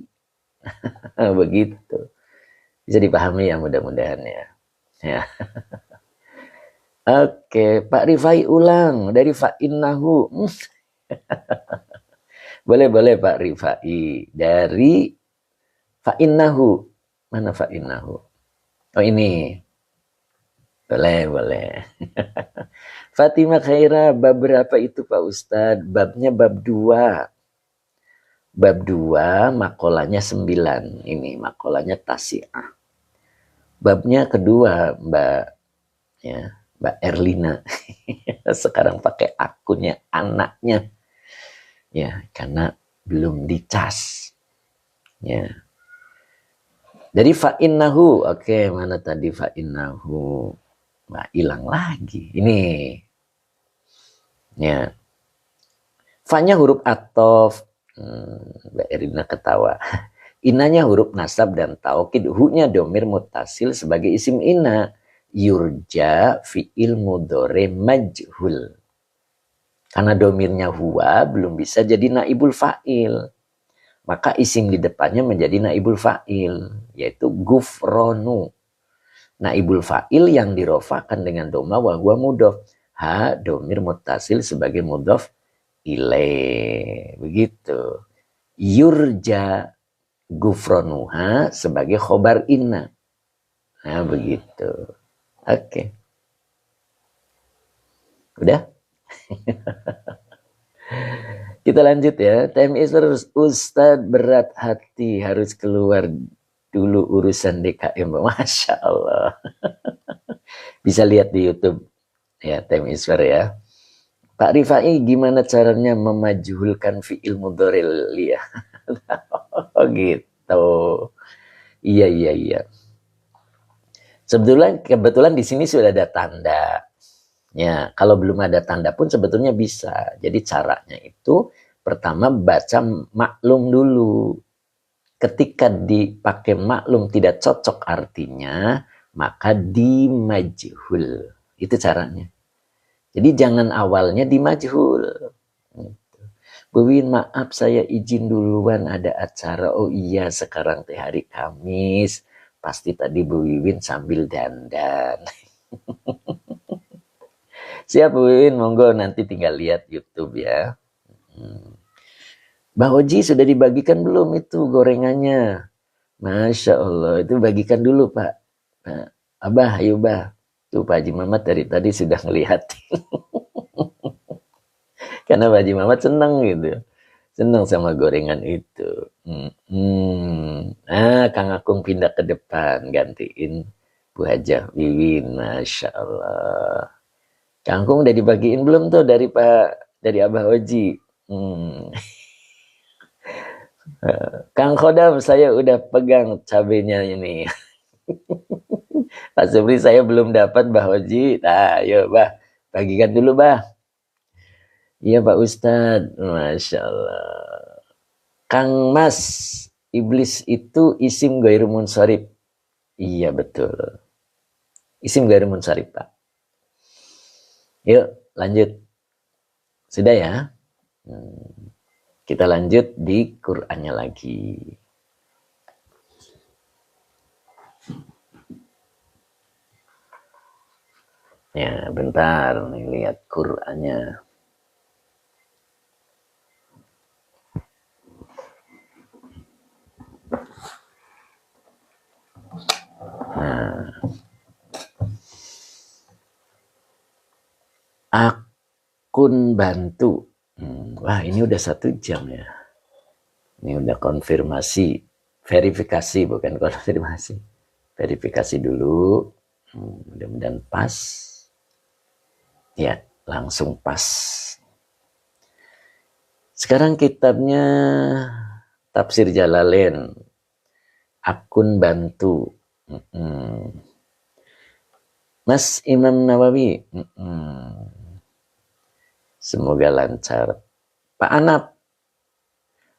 Speaker 1: Begitu. Bisa dipahami ya mudah-mudahan ya. Ya. Oke, Pak Rifai ulang dari fa'innahu. Boleh Pak Rifai. Dari fa'innahu. Mana fa'innahu? Oh ini. Boleh. Fatimah Khaira, bab berapa itu Pak Ustadz? Babnya bab 2. Bab 2, makolanya 9. Ini makolanya tasi'ah. Babnya kedua, Mbak. Ya. Mbak Erlina sekarang pakai akunnya anaknya ya karena belum dicas ya. Jadi fa'innahu, oke, mana tadi fa'innahu? Mbak hilang lagi ini ya. Fa-nya huruf atof, Mbak Erlina ketawa. Inanya huruf nasab dan taukid, hu-nya domir mutasil sebagai isim ina. Yurja fi'il mudhore majhul. Karena domirnya huwa belum bisa jadi naibul fa'il. Maka isim di depannya menjadi naibul fa'il. Yaitu gufronu. Naibul fa'il yang dirofakan dengan doma wa huwa mudhof. Ha domir mutasil sebagai mudhof ilaih. Begitu. Yurja gufronuha sebagai khobar inna. Nah begitu. Oke. Udah? Kita lanjut ya. Time is Ustadz berat hati harus keluar dulu urusan DKM. Masya Allah. Bisa lihat di YouTube ya, Time is ya. Pak Rifai gimana caranya memajhulkan fi'il mudhari' ya? Oh gitu. Iya. Kebetulan di sini sudah ada tanda. Ya, kalau belum ada tanda pun sebetulnya bisa. Jadi caranya itu pertama baca maklum dulu. Ketika dipakai maklum tidak cocok artinya, maka dimajhul. Itu caranya. Jadi jangan awalnya dimajhul. Bu Win, maaf saya izin duluan ada acara. Oh iya, sekarang teh hari Kamis. Pasti tadi Bu Wiwin sambil dandan. Siap Bu Wiwin, monggo nanti tinggal lihat YouTube ya. Bang Oji sudah dibagikan belum itu gorengannya? Masya Allah, itu bagikan dulu Pak. Nah, Abah, ayo Bah. Tuh Pak Haji Mamat dari tadi sudah ngeliatin. Karena Pak Haji Mamat senang gitu. Senang sama gorengan itu. Nah, Kang Akung pindah ke depan, gantiin Bu Hajah Wiwin, Masya Allah. Kang Akung udah dibagiin belum tuh dari Abah Oji? Kang Khodam, saya udah pegang cabenya ini. Pak Supri saya belum dapat Bah Oji. Nah, ayo Bah, bagikan dulu Bah. Iya Pak Ustadz, Masya Allah. Kang Mas, iblis itu isim ghairu munsharif. Iya betul. Isim ghairu munsharif Pak. Yuk lanjut. Sudah ya? Kita lanjut di Qur'annya lagi. Ya, bentar nih lihat Qur'annya. Nah, akun bantu. Wah, ini udah 1 jam ya. Ini udah konfirmasi, verifikasi bukan konfirmasi. Verifikasi dulu. Mudah-mudahan pas. Ya, langsung pas. Sekarang kitabnya Tafsir Jalalain. Akun bantu. Mas Imam Nawawi. Semoga lancar. Pak Anap.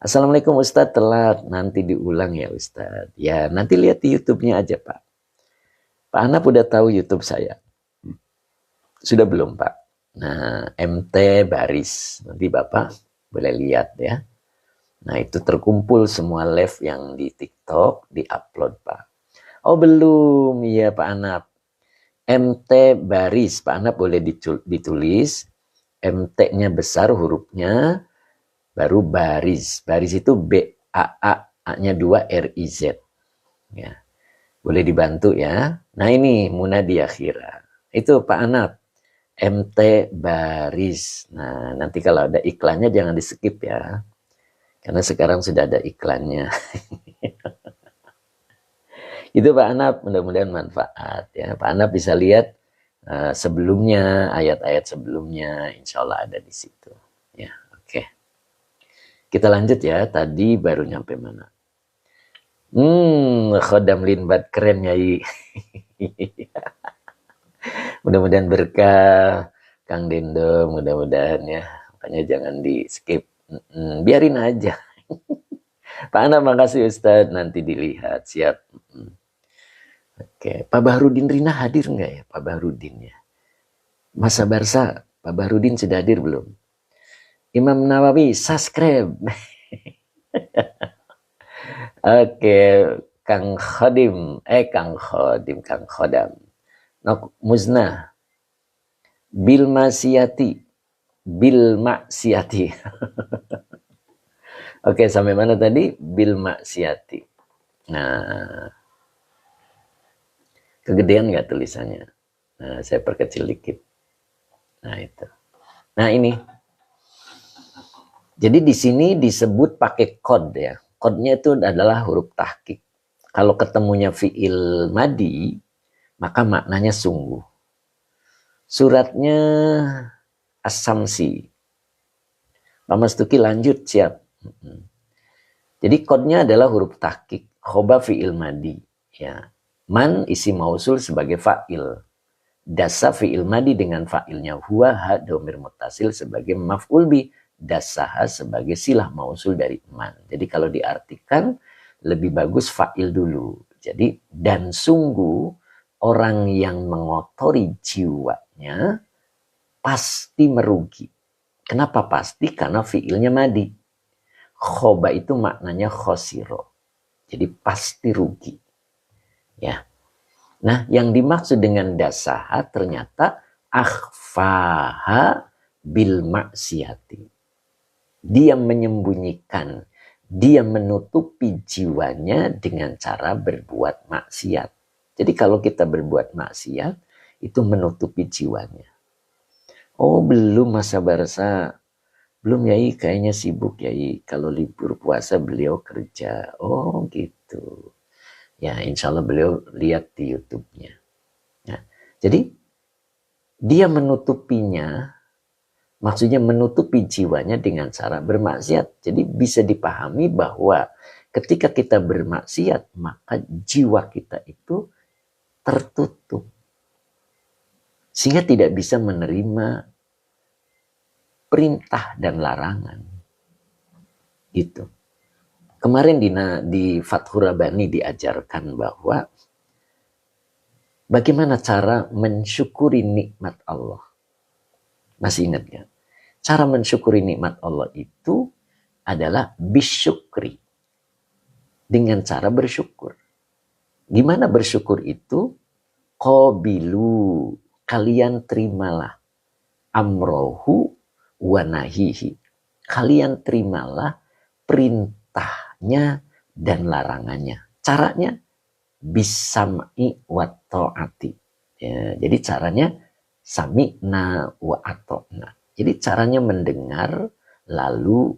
Speaker 1: Assalamualaikum Ustadz, telat. Nanti diulang ya Ustadz. Ya, nanti lihat di YouTube-nya aja Pak. Pak Anap udah tahu YouTube saya. Sudah belum Pak? Nah, MT Baris. Nanti Bapak boleh lihat ya. Nah, itu terkumpul semua live yang di TikTok, di-upload Pak. Oh belum, iya Pak Anap. MT Baris, Pak Anap boleh ditulis. MT-nya besar hurufnya, baru baris. Baris itu B-A-A, A-nya 2 R-I-Z. Ya. Boleh dibantu ya. Nah ini Munadi Akhira. Itu Pak Anap. MT Baris. Nah nanti kalau ada iklannya jangan di skip ya. Karena sekarang sudah ada iklannya. Itu Pak Anap, mudah-mudahan manfaat ya. Pak Anap bisa lihat sebelumnya, ayat-ayat sebelumnya, insya Allah ada di situ. Ya, oke. Kita lanjut ya. Tadi baru nyampe mana? Khodam Linbat keren Yai. Mudah-mudahan berkah Kang Dendo, mudah-mudahan ya. Makanya jangan di skip. Biarin aja. Pak Anap makasih Ustadz, nanti dilihat. Siap. Oke, Pak Bahrudin Rina hadir nggak ya Pak Bahrudin ya? Masa Barsa, Pak Bahrudin sudah hadir belum? Imam Nawawi, subscribe. Oke, Kang Khodam. Kang Khodam. Nok Muznah. Bil maksiati. Oke, sampai mana tadi? Bil maksiati. Nah, kegedean nggak tulisannya? Nah, saya perkecil dikit. Nah, itu. Nah, ini. Jadi di sini disebut pakai kod ya. Kodnya itu adalah huruf tahqiq. Kalau ketemunya fi'il madi, maka maknanya sungguh. Suratnya As-Samsi. Pak Mas Tuki lanjut, siap. Jadi kodnya adalah huruf tahqiq. Khoba fi'il madi. Ya. Man isi mausul sebagai fa'il. Dasa fi'il madi dengan fa'ilnya. Huwa ha domir mutasil sebagai maf'ul bi. Dasaha sebagai silah mausul dari man. Jadi kalau diartikan lebih bagus fa'il dulu. Jadi dan sungguh orang yang mengotori jiwanya pasti merugi. Kenapa pasti? Karena fi'ilnya madi. Khoba itu maknanya khosiro. Jadi pasti rugi. Ya. Nah, yang dimaksud dengan dasaha ternyata akhfaha bil maksiati. Dia menyembunyikan, dia menutupi jiwanya dengan cara berbuat maksiat. Jadi kalau kita berbuat maksiat, itu menutupi jiwanya. Oh belum masa Barsa, belum Yai, kayaknya sibuk Yai. Kalau libur puasa beliau kerja. Oh gitu. Ya insya Allah beliau lihat di YouTube-nya. Ya, jadi dia menutupinya Maksudnya menutupi jiwanya dengan cara bermaksiat. Jadi bisa dipahami bahwa ketika kita bermaksiat, maka jiwa kita itu tertutup. Sehingga tidak bisa menerima perintah dan larangan. Gitu. Kemarin di Fathur Rabbani diajarkan bahwa bagaimana cara mensyukuri nikmat Allah. Masih ingat ya? Cara mensyukuri nikmat Allah itu adalah bisyukri. Dengan cara bersyukur. Gimana bersyukur itu? Qabilu, kalian terimalah. Amrohu wa nahihi. Kalian terimalah perintahnya dan larangannya. Caranya bisam'i wa ta'ati. Ya, jadi caranya sami'na wa ata'na. Jadi caranya mendengar lalu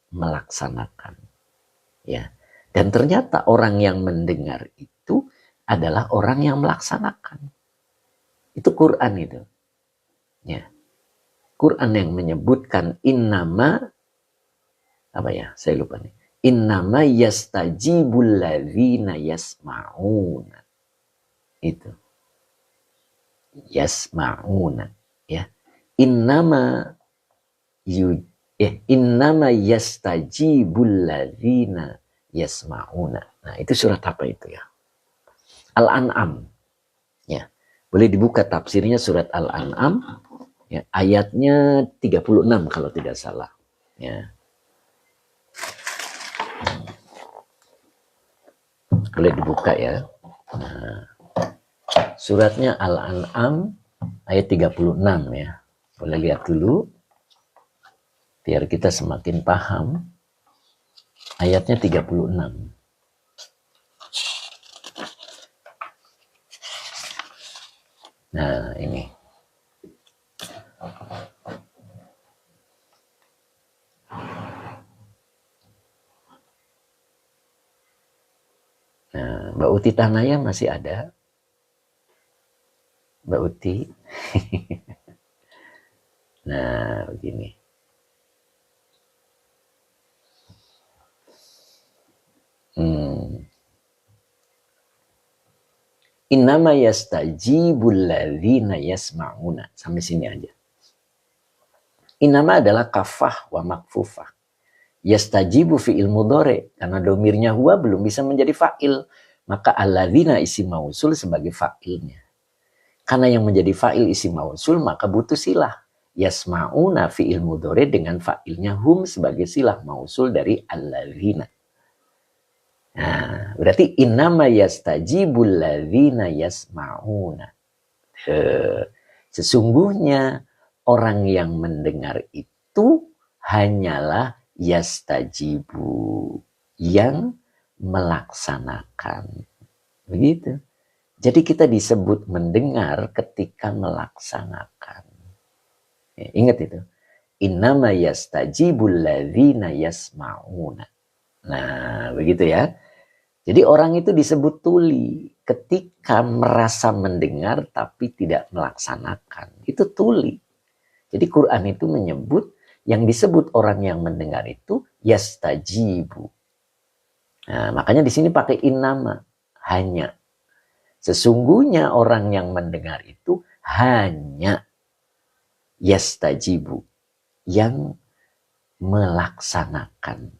Speaker 1: melaksanakan. Ya. Dan ternyata orang yang mendengar itu adalah orang yang melaksanakan. Itu Quran itu. Ya. Quran yang menyebutkan innama apa ya? Saya lupa nih. Innama yastajibul ladzina yasma'una. Itu. Yasma'una, ya. Innama yastajibul ladzina yasma'una. Nah, itu surat apa itu ya? Al-An'am. Ya. Boleh dibuka tafsirnya surat Al-An'am, ya, ayatnya 36 kalau tidak salah. Ya. Boleh dibuka ya. Nah, suratnya Al-An'am ayat 36 ya. Boleh lihat dulu biar kita semakin paham. Ayatnya 36. Nah, ini. Nah, Mbak Uti Tanaya masih ada? Mbak Uti. Nah, begini. Innama yastajibul ladzina yasma'una. Sampai sini aja. Innama adalah kafah wa makfufah. Yastajibu fi'il mudhari, karena domirnya huwa belum bisa menjadi fa'il, maka alladzina isim mausul sebagai fa'ilnya. Karena yang menjadi fa'il isim mausul maka butuh silah. Yasma'una fi'il mudhari dengan fa'ilnya hum sebagai silah mausul dari alladzina. Nah, berarti innama yastajibul ladzina yasma'una. Sesungguhnya orang yang mendengar itu hanyalah yastajibu, yang melaksanakan. Begitu. Jadi kita disebut mendengar ketika melaksanakan. Ya, ingat itu. Innama yastajibul ladzina yasma'una. Nah, begitu ya. Jadi orang itu disebut tuli ketika merasa mendengar tapi tidak melaksanakan. Itu tuli. Jadi Quran itu menyebut yang disebut orang yang mendengar itu yastajibu. Nah, makanya di sini pakai innama, hanya. Sesungguhnya orang yang mendengar itu hanya yastajibu, yang melaksanakan.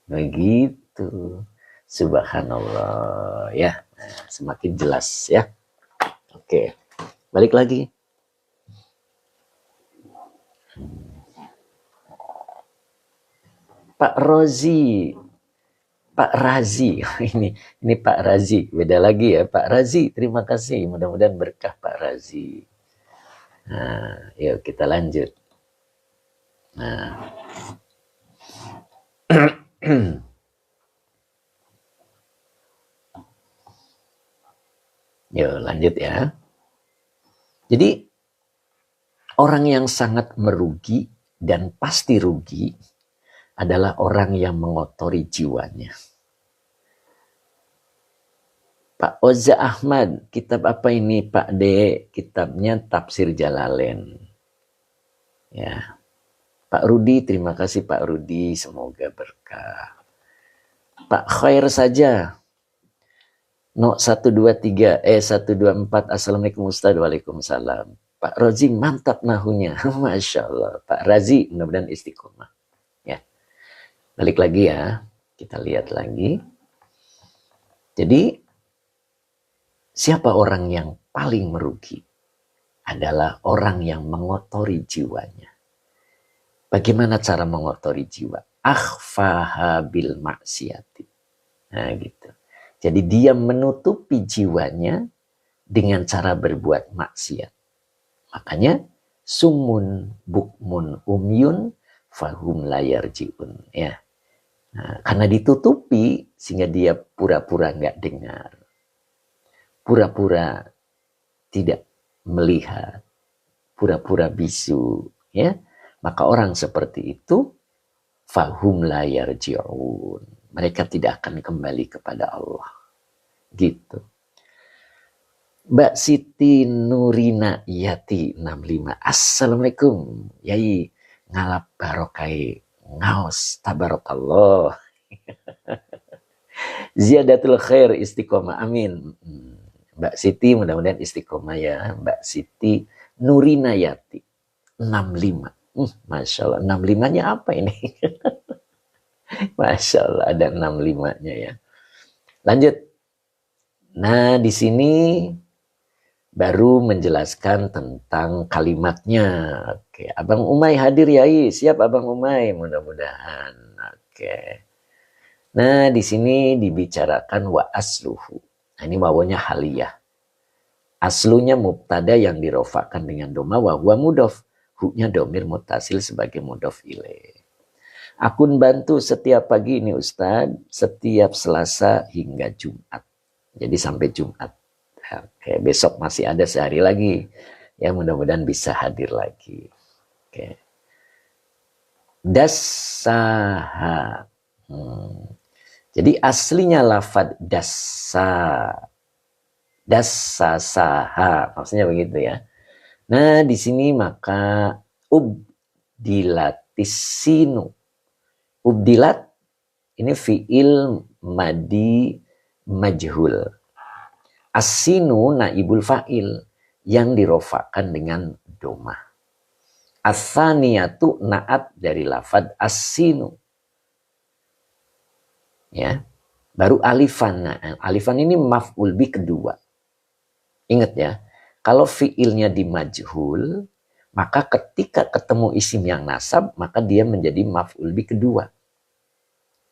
Speaker 1: Begitu. Subhanallah ya. Nah, semakin jelas ya. Oke. Balik lagi. Pak Rozi, Pak Razi, ini Pak Razi, beda lagi ya Pak Razi. Terima kasih, mudah-mudahan berkah Pak Razi. Nah, yuk kita lanjut. Nah, yuk lanjut ya. Jadi orang yang sangat merugi dan pasti rugi adalah orang yang mengotori jiwanya. Pak Oza Ahmad, kitab apa ini Pak D? Kitabnya Tafsir Jalalain. Ya, Pak Rudi, terima kasih Pak Rudi, semoga berkah. Pak Khair saja. No 123 124. Assalamualaikum Ustaz. Waalaikumsalam. Pak Rozi mantap nahunya. Masya Allah. Pak Razi mudah-mudahan istiqomah. Ya. Balik lagi ya. Kita lihat lagi. Jadi siapa orang yang paling merugi? Adalah orang yang mengotori jiwanya. Bagaimana cara mengotori jiwa? Akhfaha bil maksiati. Nah gitu. Jadi dia menutupi jiwanya dengan cara berbuat maksiat. Makanya sumun bukmun umyun fahum layar jiun. Ya. Nah, karena ditutupi sehingga dia pura-pura nggak dengar. Pura-pura tidak melihat. Pura-pura bisu. Ya. Maka orang seperti itu fahum layar jiun. Mereka tidak akan kembali kepada Allah. Gitu. Mbak Siti Nurina Yati 65. Assalamualaikum. Yai ngalap barokai ngaos tabarakallah. Ziyadatul khair istiqomah. Amin. Mbak Siti mudah-mudahan istiqomah ya. Mbak Siti Nurina Yati 65. Masya Allah. 65-nya apa ini? Masya Allah ada 65-nya ya. Lanjut. Nah di sini baru menjelaskan tentang kalimatnya. Oke, Abang Umay hadir Yai. Siap Abang Umay, mudah-mudahan. Oke. Nah, di sini dibicarakan wa asluhu. Nah, ini wawanya haliyah. Aslunya mubtada yang dirofakan dengan doma wa huwa mudhof. Hu-nya domir mutasil sebagai mudhof ilaih. Akun bantu setiap pagi ini Ustadz, setiap Selasa hingga Jumat. Jadi sampai Jumat. Oke, besok masih ada sehari lagi. Ya, mudah-mudahan bisa hadir lagi. Oke. Dasaha. Jadi aslinya lafad dasa. Dasasaha. Maksudnya begitu ya. Nah, di sini maka ubdilatisinu. Ubdilat ini fiil madi majhul. As-sinu naibul fa'il yang dirofakan dengan domah. As-saniyatu na'at dari lafad as-sinu. Ya. Baru alifan. Nah, alifan ini maf'ul bi kedua. Ingat ya, kalau fi'ilnya di majhul, maka ketika ketemu isim yang nasab, maka dia menjadi maf'ul bi kedua.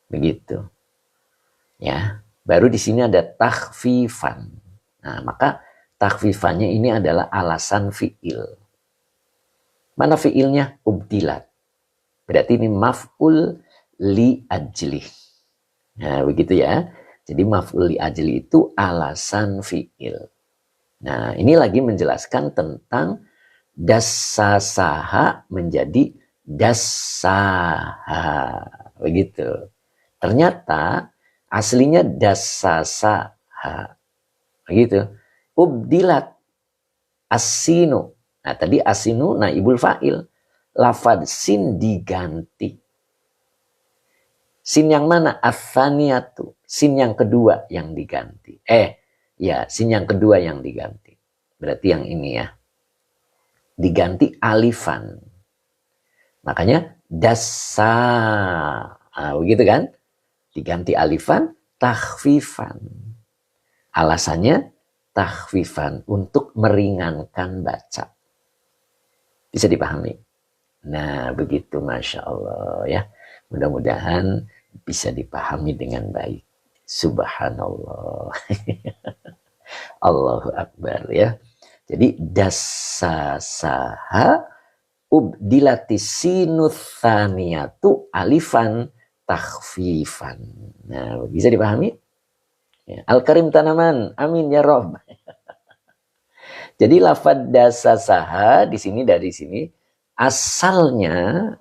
Speaker 1: Begitu. Ya. Baru di sini ada takhfifan. Nah, maka takhfifannya ini adalah alasan fi'il. Mana fi'ilnya? Ubdilat. Berarti ini maf'ul li ajli. Nah, begitu ya. Jadi maf'ul li ajli itu alasan fi'il. Nah, ini lagi menjelaskan tentang dasasaha menjadi dasaha. Begitu. Ternyata aslinya dasasaha. Begitu. Ubdilat asinu. Nah, tadi asinu naibul fa'il. Lafad sin diganti. Sin yang mana? As-saniyatu. Sin yang kedua yang diganti. Sin yang kedua yang diganti. Berarti yang ini ya. Diganti alifan. Makanya dasa. Nah, begitu kan? Diganti alifan, takhfifan. Alasannya takhfifan untuk meringankan baca. Bisa dipahami? Nah, begitu Masya Allah ya. Mudah-mudahan bisa dipahami dengan baik. Subhanallah. Allahu Akbar ya. Jadi dasasaha ubdilatis sinuthaniyatu alifan takhfifan. Nah, bisa dipahami? Ya. Al-Karim Tanaman, amin ya Rob. Jadi lafad dasasaha di sini dari sini asalnya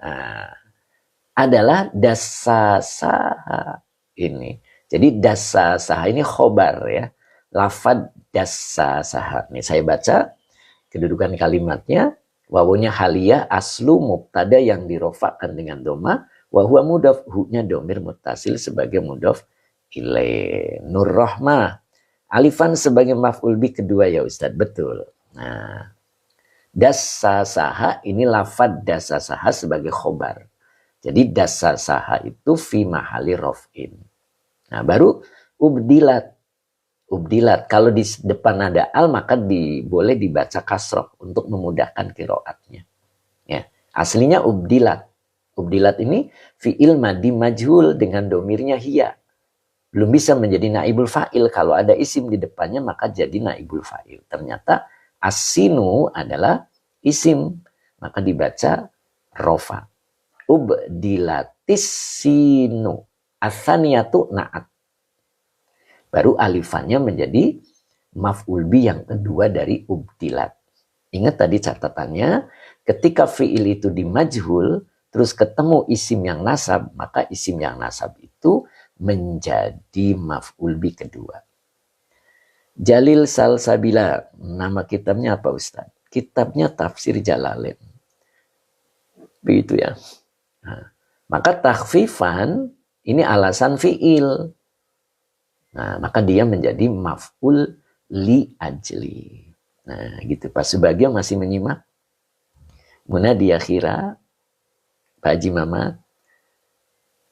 Speaker 1: adalah dasasaha ini. Jadi dasasaha ini khobar ya. Lafad dasasaha. Nih saya baca kedudukan kalimatnya. Wawunya haliyah aslu mubtada yang dirofakkan dengan doma. Wahuwa mudhaf, hu-nya domir muttasil sebagai mudhaf ilaih. Nur Rahmah. Alifan sebagai maf'ul bi kedua ya Ustadz. Betul. Nah, dasasaha ini lafad dasasaha sebagai khobar. Jadi dasasaha itu fi mahali rof'in. Nah, baru ubdilat. Ubdilat. Kalau di depan ada al maka boleh dibaca kasroh untuk memudahkan kiroatnya. Ya, aslinya ubdilat. Ubdilat ini fi'il madi majhul dengan domirnya hiya. Belum bisa menjadi naibul fa'il. Kalau ada isim di depannya maka jadi naibul fa'il. Ternyata asinu adalah isim. Maka dibaca rofa. Ubdilatis sinu. Asaniyatu na'at. Baru alifannya menjadi maf'ul bi yang kedua dari ubdilat. Ingat tadi catatannya, ketika fi'il itu dimajhul, terus ketemu isim yang nasab, maka isim yang nasab itu menjadi maf'ul bi kedua. Jalil Salsabila, nama kitabnya apa Ustaz? Kitabnya Tafsir Jalalain. Begitu ya. Nah, maka takhfifan ini alasan fi'il. Nah, maka dia menjadi maf'ul li ajli. Nah, gitu. Pak Subagio masih menyimak? Muna Diakhira, Pak Haji Mamat,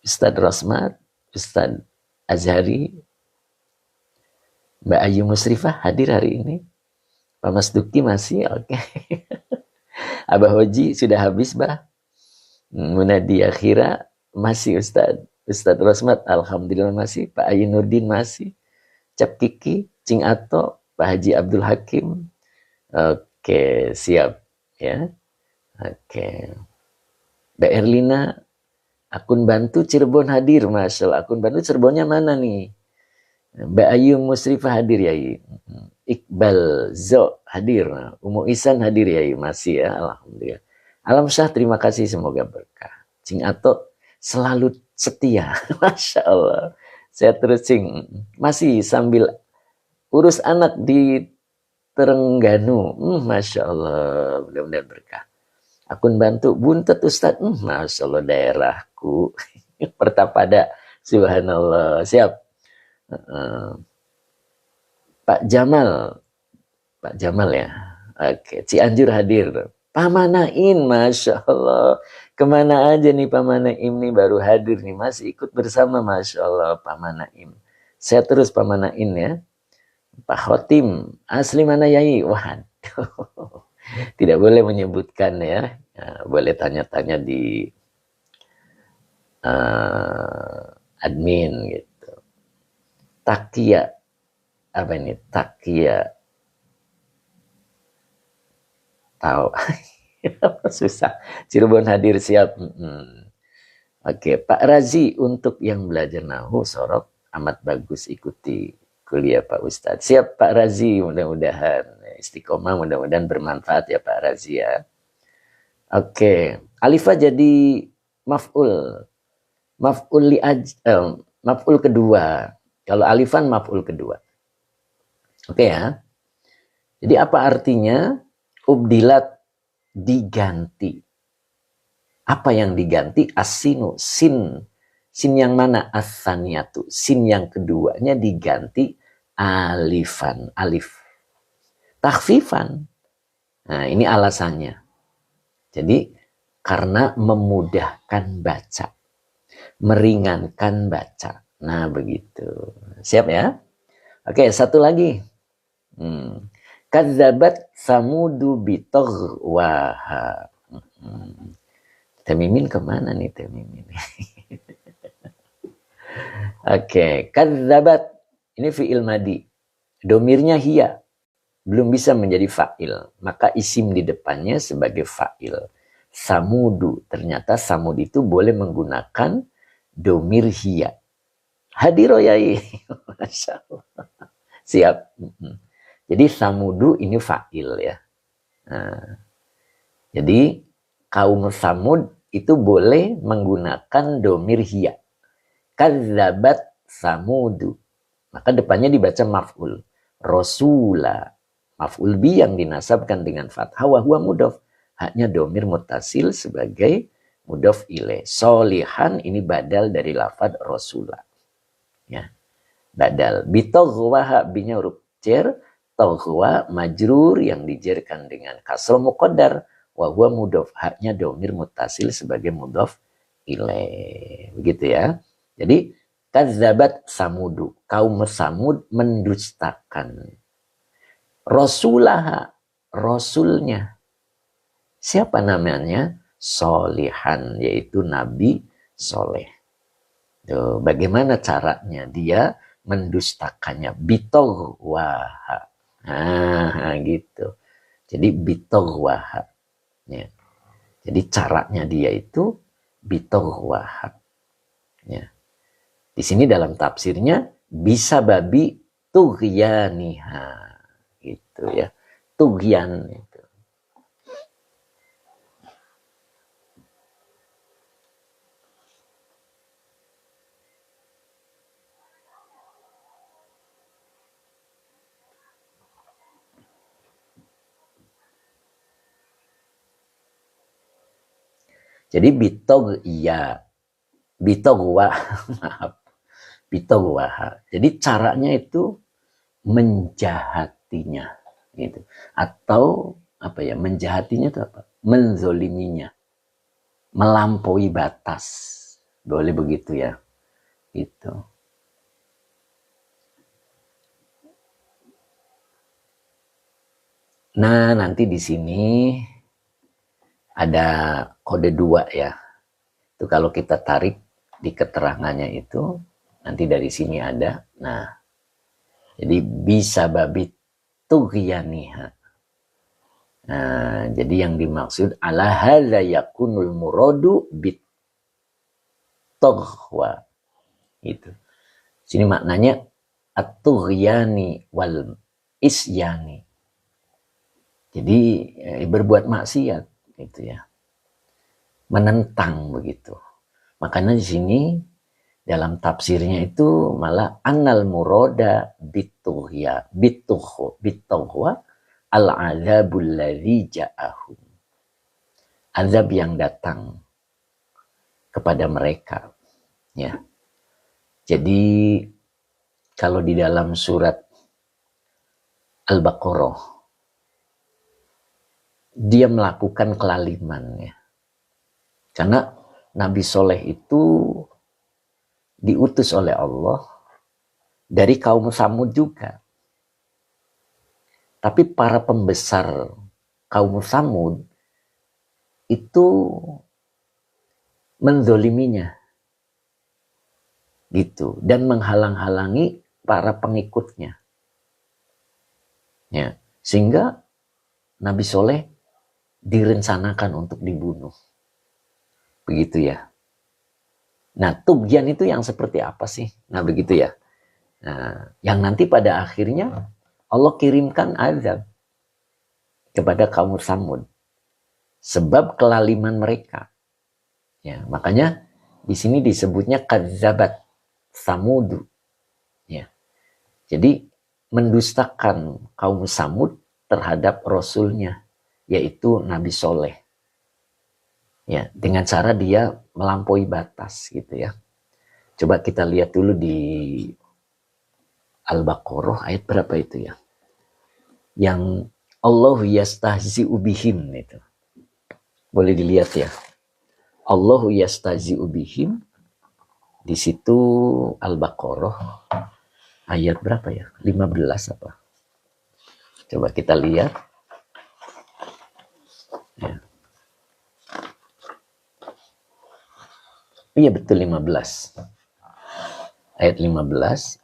Speaker 1: Ustadz Rosmat, Ustadz Azhari, Mbak Ayu Musrifah hadir hari ini. Pak Mas Duki masih? Oke. Abah Hoji sudah habis, Bah? Muna Diakhira masih Ustadz. Ustadz Rosmat, alhamdulillah masih. Pak Ayu Nurdin masih. Cap Kiki, Cing Ato, Pak Haji Abdul Hakim. Oke, siap. Ya. Oke. Mbak Erlina, akun Bantu Cirebon hadir. Masya Allah, akun Bantu Cirebonnya mana nih? Mbak Ayu Musrifah hadir ya. Iqbal Zo hadir. Umu Isan hadir ya. Masih ya, alhamdulillah. Alam Syah, terima kasih, semoga berkah. Cing Ato selalu setia. Masya Allah. Saya terus Cing. Masih sambil urus anak di Terengganu. Masya Allah. Mudah-mudahan berkah. Akun Bantu Buntet Ustadz. Masya Allah daerahku. Pertapada. Subhanallah. Siap. Pak Jamal. Pak Jamal ya. Oke. Cianjur hadir. Pamanain. Masya Allah. Kemana aja nih Pak Manaim nih, baru hadir nih, masih ikut bersama, Masya Allah Pak Manaim. Saya terus Pak Manaim ya. Pak Khotim, asli mana Yai? Waduh, tidak boleh menyebutkan ya. Boleh tanya-tanya di admin gitu. Takia, apa ini? Takia, tahu. Susah. Cirebon hadir, siap. Oke, Pak Razi, untuk yang belajar nahu sorok amat bagus, ikuti kuliah Pak Ustadz. Siap Pak Razi, mudah-mudahan istiqomah, mudah-mudahan bermanfaat ya Pak Razi ya. Oke, alifah jadi maf'ul. Maf'ul kedua. Kalau alifan maf'ul kedua. Oke ya. Jadi apa artinya? Ubdilat, diganti. Apa yang diganti? Asinu, sin. Sin yang mana? As-saniyatu. Sin yang keduanya diganti alifan. Alif. Takhfifan. Nah, ini alasannya. Jadi, karena memudahkan baca. Meringankan baca. Nah, begitu. Siap ya? Oke, satu lagi. Kadzabat samudu bitaghwaha. Temimin kemana nih Temimin? Oke, kadzabat ini fi'il madi. Domirnya hiya. Belum bisa menjadi fa'il. Maka isim di depannya sebagai fa'il. Samudu. Ternyata samud itu boleh menggunakan domir hiya. Hadiroyai. Masya Allah. Siap. Jadi samudu ini fa'il ya. Nah, jadi kaum Samud itu boleh menggunakan domir hiya. Kadzabat samudu. Maka depannya dibaca maf'ul. Rasula. Maf'ul bi yang dinasabkan dengan fathah wa huwa mudhaf. haknya domir mutasil sebagai mudhof ilaih. Solihan ini badal dari lafad rasulah. Ya, badal. Bitoghwa haknya huruf jar, toghwa majrur yang dijerkan dengan kasroh muqaddar. Wa huwa mudhof, haknya domir mutasil sebagai mudhof ilaih. Begitu ya. Jadi kadzabat samudu, kaum Samud mendustakan rasulah, rasulnya. Siapa namanya? Solihan, yaitu Nabi Soleh. Tuh, bagaimana caranya dia mendustakannya? Bitoghwaha. Nah, gitu. Jadi bitoghwaha. Ya. Jadi caranya dia itu bitoghwaha. Ya. Di sini dalam tafsirnya bisa babi tughyaniha. Gitu ya. Tughyan itu. Jadi bitogwa, maaf, bitogwa. Jadi caranya itu menjahatinya, gitu. Atau apa ya? Menjahatinya itu apa? Menzoliminya, melampaui batas, boleh begitu ya? Itu. Nah, nanti di sini ada kode 2 ya. Itu kalau kita tarik di keterangannya itu, nanti dari sini ada. Nah, jadi bisa babit tughyaniha. Nah, jadi yang dimaksud ala hadza yakunul muradu bit toghwa. Itu. Sini maknanya at-tughyani wal isyani. Jadi berbuat maksiat gitu ya. Menentang begitu. Makanya di sini dalam tafsirnya itu malah annal murada bitughya bitughwa al-adzabul ladzi ja'ahum. Azab yang datang kepada mereka. Ya. Jadi kalau di dalam surat Al-Baqarah dia melakukan kelaliman ya. Karena Nabi Soleh itu diutus oleh Allah dari kaum Samud juga. Tapi para pembesar kaum Samud itu menzoliminya. Gitu. Dan menghalang-halangi para pengikutnya. Ya. Sehingga Nabi Soleh direncanakan untuk dibunuh. Begitu ya. Nah, tughyan itu yang seperti apa sih? Nah, begitu ya. Nah, yang nanti pada akhirnya Allah kirimkan azab kepada kaum Samud sebab kelaliman mereka. Ya, makanya di sini disebutnya kadzabat Samudu. Ya. Jadi mendustakan kaum Samud terhadap rasulnya, yaitu Nabi Soleh. Ya, dengan cara dia melampaui batas gitu ya. Coba kita lihat dulu di Al-Baqarah ayat berapa itu ya? Yang Allahu yastahzi'u bihim itu. Boleh dilihat ya. Allahu yastahzi'u bihim. Di situ Al-Baqarah ayat berapa ya? 15 apa? Coba kita lihat. Ya. Iya betul 15. Ayat 15.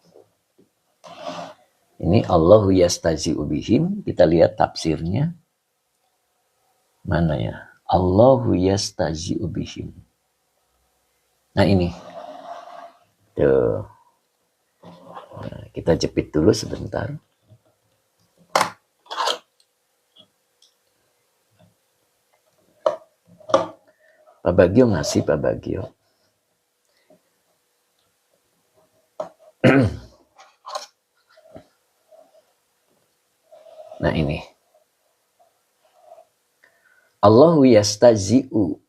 Speaker 1: Ini Allahu yastahzi'u bihim. Kita lihat tafsirnya. Mana ya? Allahu yastahzi'u bihim. Nah ini. Tuh. Nah, kita jepit dulu sebentar. Pak Bagio ngasih Pak Bagio. Nah ini. Allahu yastazi'u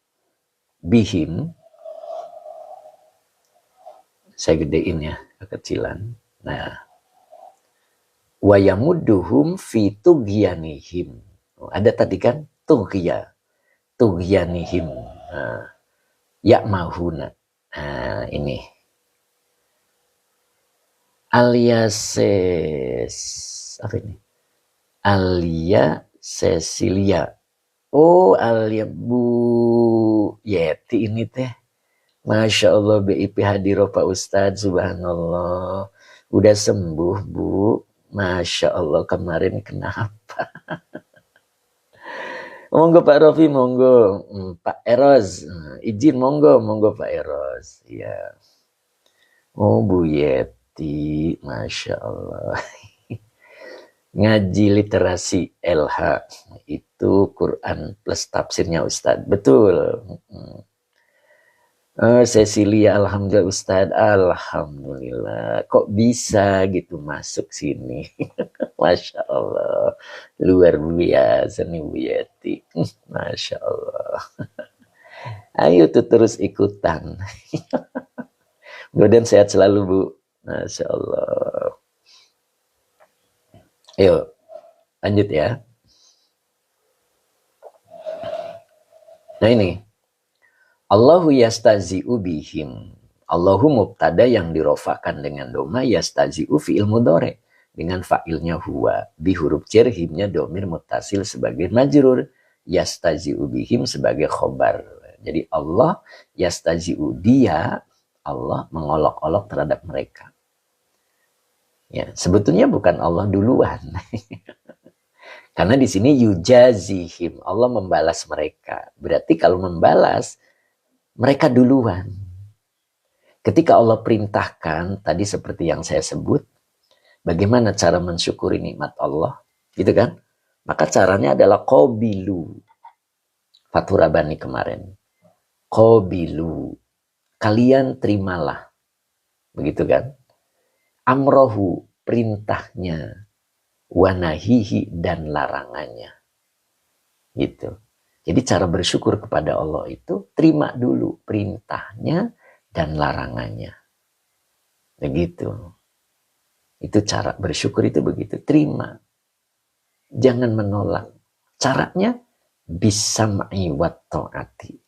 Speaker 1: bihim. Saya gedein ya, kekecilan. Nah, wa yamudduhum fi tughyanihim. Ada tadi kan tughyanihim. Nah, ya'mahuna. Nah, ini alias apa ini? Alia Cecilia. Oh, Alia Bu Yeti ini teh. Masya Allah BIP hadiroh Pak Ustadz, subhanallah. Udah sembuh Bu. Masya Allah, kemarin kenapa? Monggo Pak Rofi, monggo. Pak Eros, izin monggo Pak Eros. Ya. Oh Bu Yeti, Masya Allah. Ngaji literasi LH itu Quran plus tafsirnya Ustadz, betul. Cecilia, alhamdulillah Ustadz, alhamdulillah. Kok bisa gitu masuk sini? Masya Allah, luar biasa nih Bu Yeti. Masya Allah. Ayo tuh terus ikutan. Mudah-mudahan sehat selalu Bu. Masya Allah. Ayo, lanjut ya. Nah ini, Allahu yastazi'u bihim. Allahu mubtada yang dirofakan dengan doma, yastazi'u fi'il mudhari dengan fa'ilnya huwa. Bi huruf jar, himnya domir mutasil sebagai majrur, yastazi'u bihim sebagai khobar. Jadi Allah yastazi'u, dia Allah mengolok-olok terhadap mereka. Ya, sebetulnya bukan Allah duluan. Karena di sini yujazihim, Allah membalas mereka. Berarti kalau membalas, mereka duluan. Ketika Allah perintahkan, tadi seperti yang saya sebut, bagaimana cara mensyukuri nikmat Allah? Gitu kan? Maka caranya adalah qabilu. Fathur Rabbani kemarin. Qabilu. Kalian terimalah. Begitu kan? Amrohu, perintahnya. Wanahihi, dan larangannya. Gitu. Jadi cara bersyukur kepada Allah itu terima dulu perintahnya dan larangannya. Begitu. Itu cara bersyukur itu begitu. Terima. Jangan menolak. Caranya bisam'i wa ta'ati.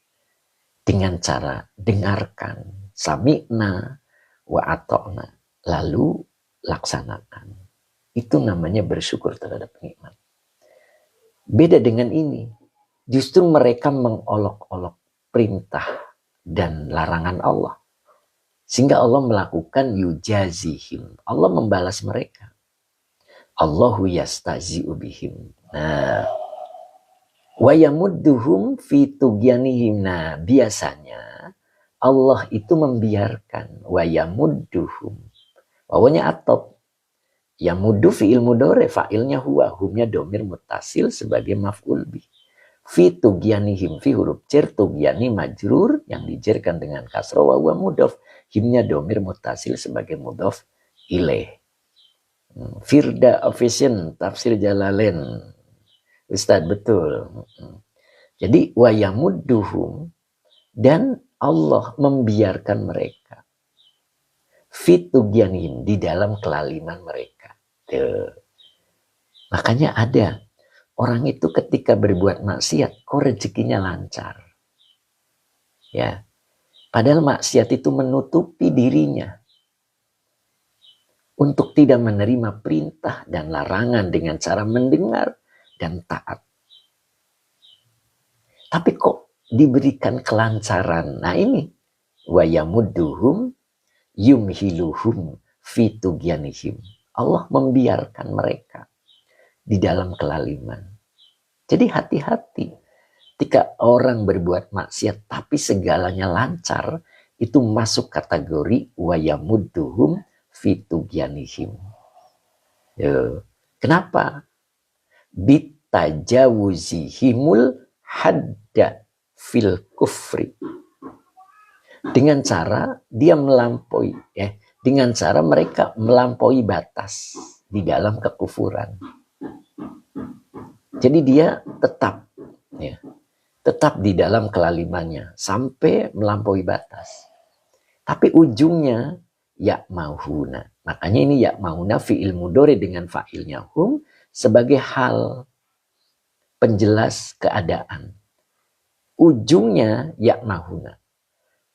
Speaker 1: Dengan cara dengarkan. Sami'na wa ata'na. Lalu laksanakan. Itu namanya bersyukur terhadap nikmat. Beda dengan ini. Justru mereka mengolok-olok perintah dan larangan Allah. Sehingga Allah melakukan yujazihim. Allah membalas mereka. Allahu yastazi'u bihim. Nah, wa yamudduhum fi tughyanihim. Nah, biasanya Allah itu membiarkan wa yamudduhum. Wawanya atop. Yamuddu fi'il mudhari, fa'ilnya huwa, humnya domir mutasil sebagai maf'ul bih. Fi tughyanihim, fi huruf jar, tughyani majrur yang dijerkan dengan kasrah wa huwa mudhaf, himnya domir mutasil sebagai mudhaf ilaih. Firda Official tafsir Jalalain, Ustadz, betul. Jadi wa yamudduhum, dan Allah membiarkan mereka fi tughyanihim, di dalam kelaliman mereka. Tuh. Makanya ada orang itu ketika berbuat maksiat, kok rezekinya lancar. Ya. Padahal maksiat itu menutupi dirinya untuk tidak menerima perintah dan larangan dengan cara mendengar dan taat. Tapi kok diberikan kelancaran. Nah ini, wa yamudduhum yumhiluhum fi tughyanihim. Allah membiarkan mereka di dalam kelaliman. Jadi hati-hati. Ketika orang berbuat maksiat tapi segalanya lancar, itu masuk kategori wa yamudduhum fi tughyanihim. Kenapa? Bitajawuzihimul hadda fil kufri. Dengan cara dia melampaui, dengan cara mereka melampaui batas di dalam kekufuran. Jadi dia tetap, ya, tetap di dalam kelalimannya sampai melampaui batas. Tapi ujungnya ya'mahuna. Makanya ini ya'mahuna fi'il mudhari dengan fa'ilnya hum sebagai hal penjelas keadaan. Ujungnya ya'mahuna.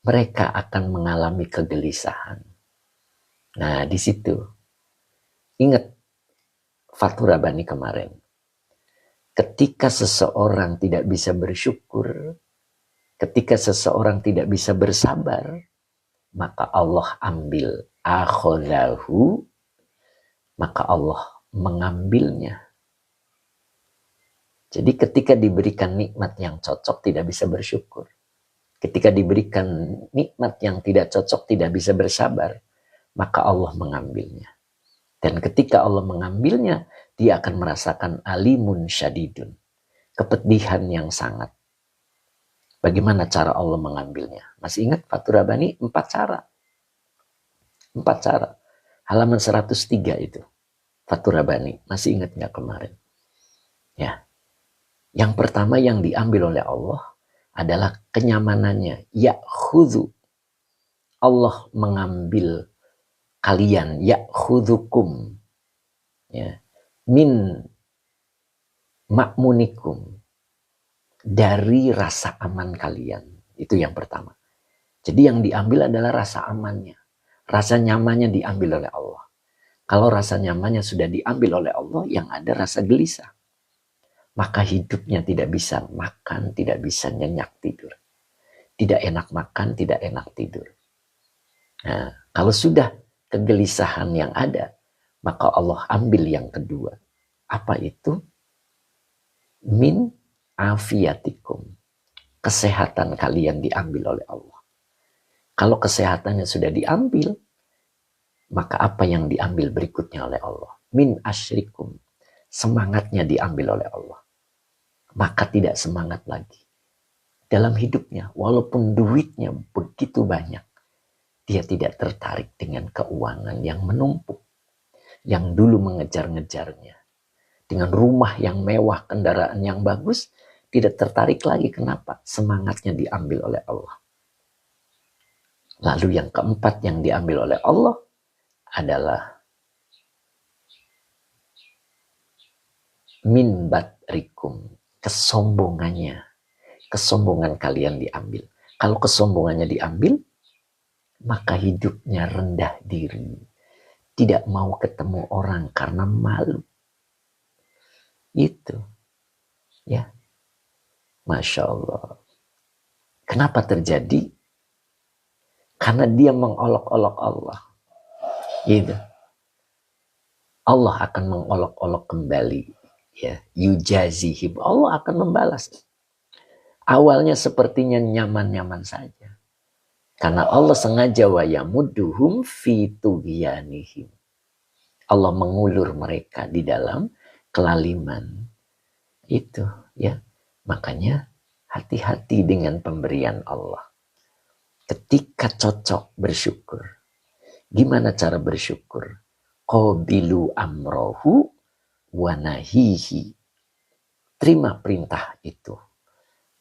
Speaker 1: Mereka akan mengalami kegelisahan. Nah, di situ ingat Fathur Rabbani kemarin. Ketika seseorang tidak bisa bersyukur, ketika seseorang tidak bisa bersabar, maka Allah ambil akhodahu, maka Allah mengambilnya. Jadi ketika diberikan nikmat yang cocok tidak bisa bersyukur. Ketika diberikan nikmat yang tidak cocok tidak bisa bersabar, maka Allah mengambilnya. Dan ketika Allah mengambilnya, dia akan merasakan alimun syadidun. Kepedihan yang sangat. Bagaimana cara Allah mengambilnya? Masih ingat Fathur Rabbani? 4 cara. 4 cara. Halaman 103 itu. Fathur Rabbani. Masih ingat nggak kemarin? Ya. Yang pertama yang diambil oleh Allah adalah kenyamanannya. Ya'khudhu. Allah mengambil kalian. Ya'khudhukum. Ya. Min ma'munikum. Dari rasa aman kalian. Itu yang pertama. Jadi yang diambil adalah rasa amannya. Rasa nyamannya diambil oleh Allah. Kalau rasa nyamannya sudah diambil oleh Allah, yang ada rasa gelisah. Maka hidupnya tidak bisa makan, tidak bisa nyenyak tidur. Tidak enak makan, tidak enak tidur. Nah, kalau sudah kegelisahan yang ada, maka Allah ambil yang kedua. Apa itu? Min afiyatikum. Kesehatan kalian diambil oleh Allah. Kalau kesehatannya sudah diambil, maka apa yang diambil berikutnya oleh Allah? Min asyrikum. Semangatnya diambil oleh Allah. Maka tidak semangat lagi. Dalam hidupnya, walaupun duitnya begitu banyak, dia tidak tertarik dengan keuangan yang menumpuk. Yang dulu mengejar-ngejarnya. Dengan rumah yang mewah, kendaraan yang bagus, tidak tertarik lagi. Kenapa? Semangatnya diambil oleh Allah. Lalu yang keempat yang diambil oleh Allah adalah min batrikum. Kesombongannya. Kesombongan kalian diambil. Kalau kesombongannya diambil, maka hidupnya rendah diri. Tidak mau ketemu orang karena malu. Itu. Ya. Masya Allah. Kenapa terjadi? Karena dia mengolok-olok Allah. Gitu. Allah akan mengolok-olok kembali. Ya, yujazihim. Allah akan membalas. Awalnya sepertinya nyaman-nyaman saja. Karena Allah sengaja wa yamudduhum fi tughyanihim. Allah mengulur mereka di dalam kelaliman. Itu, ya. Makanya hati-hati dengan pemberian Allah. Ketika cocok bersyukur. Gimana cara bersyukur? Qabilu amrohu wa nahihi. Terima perintah itu.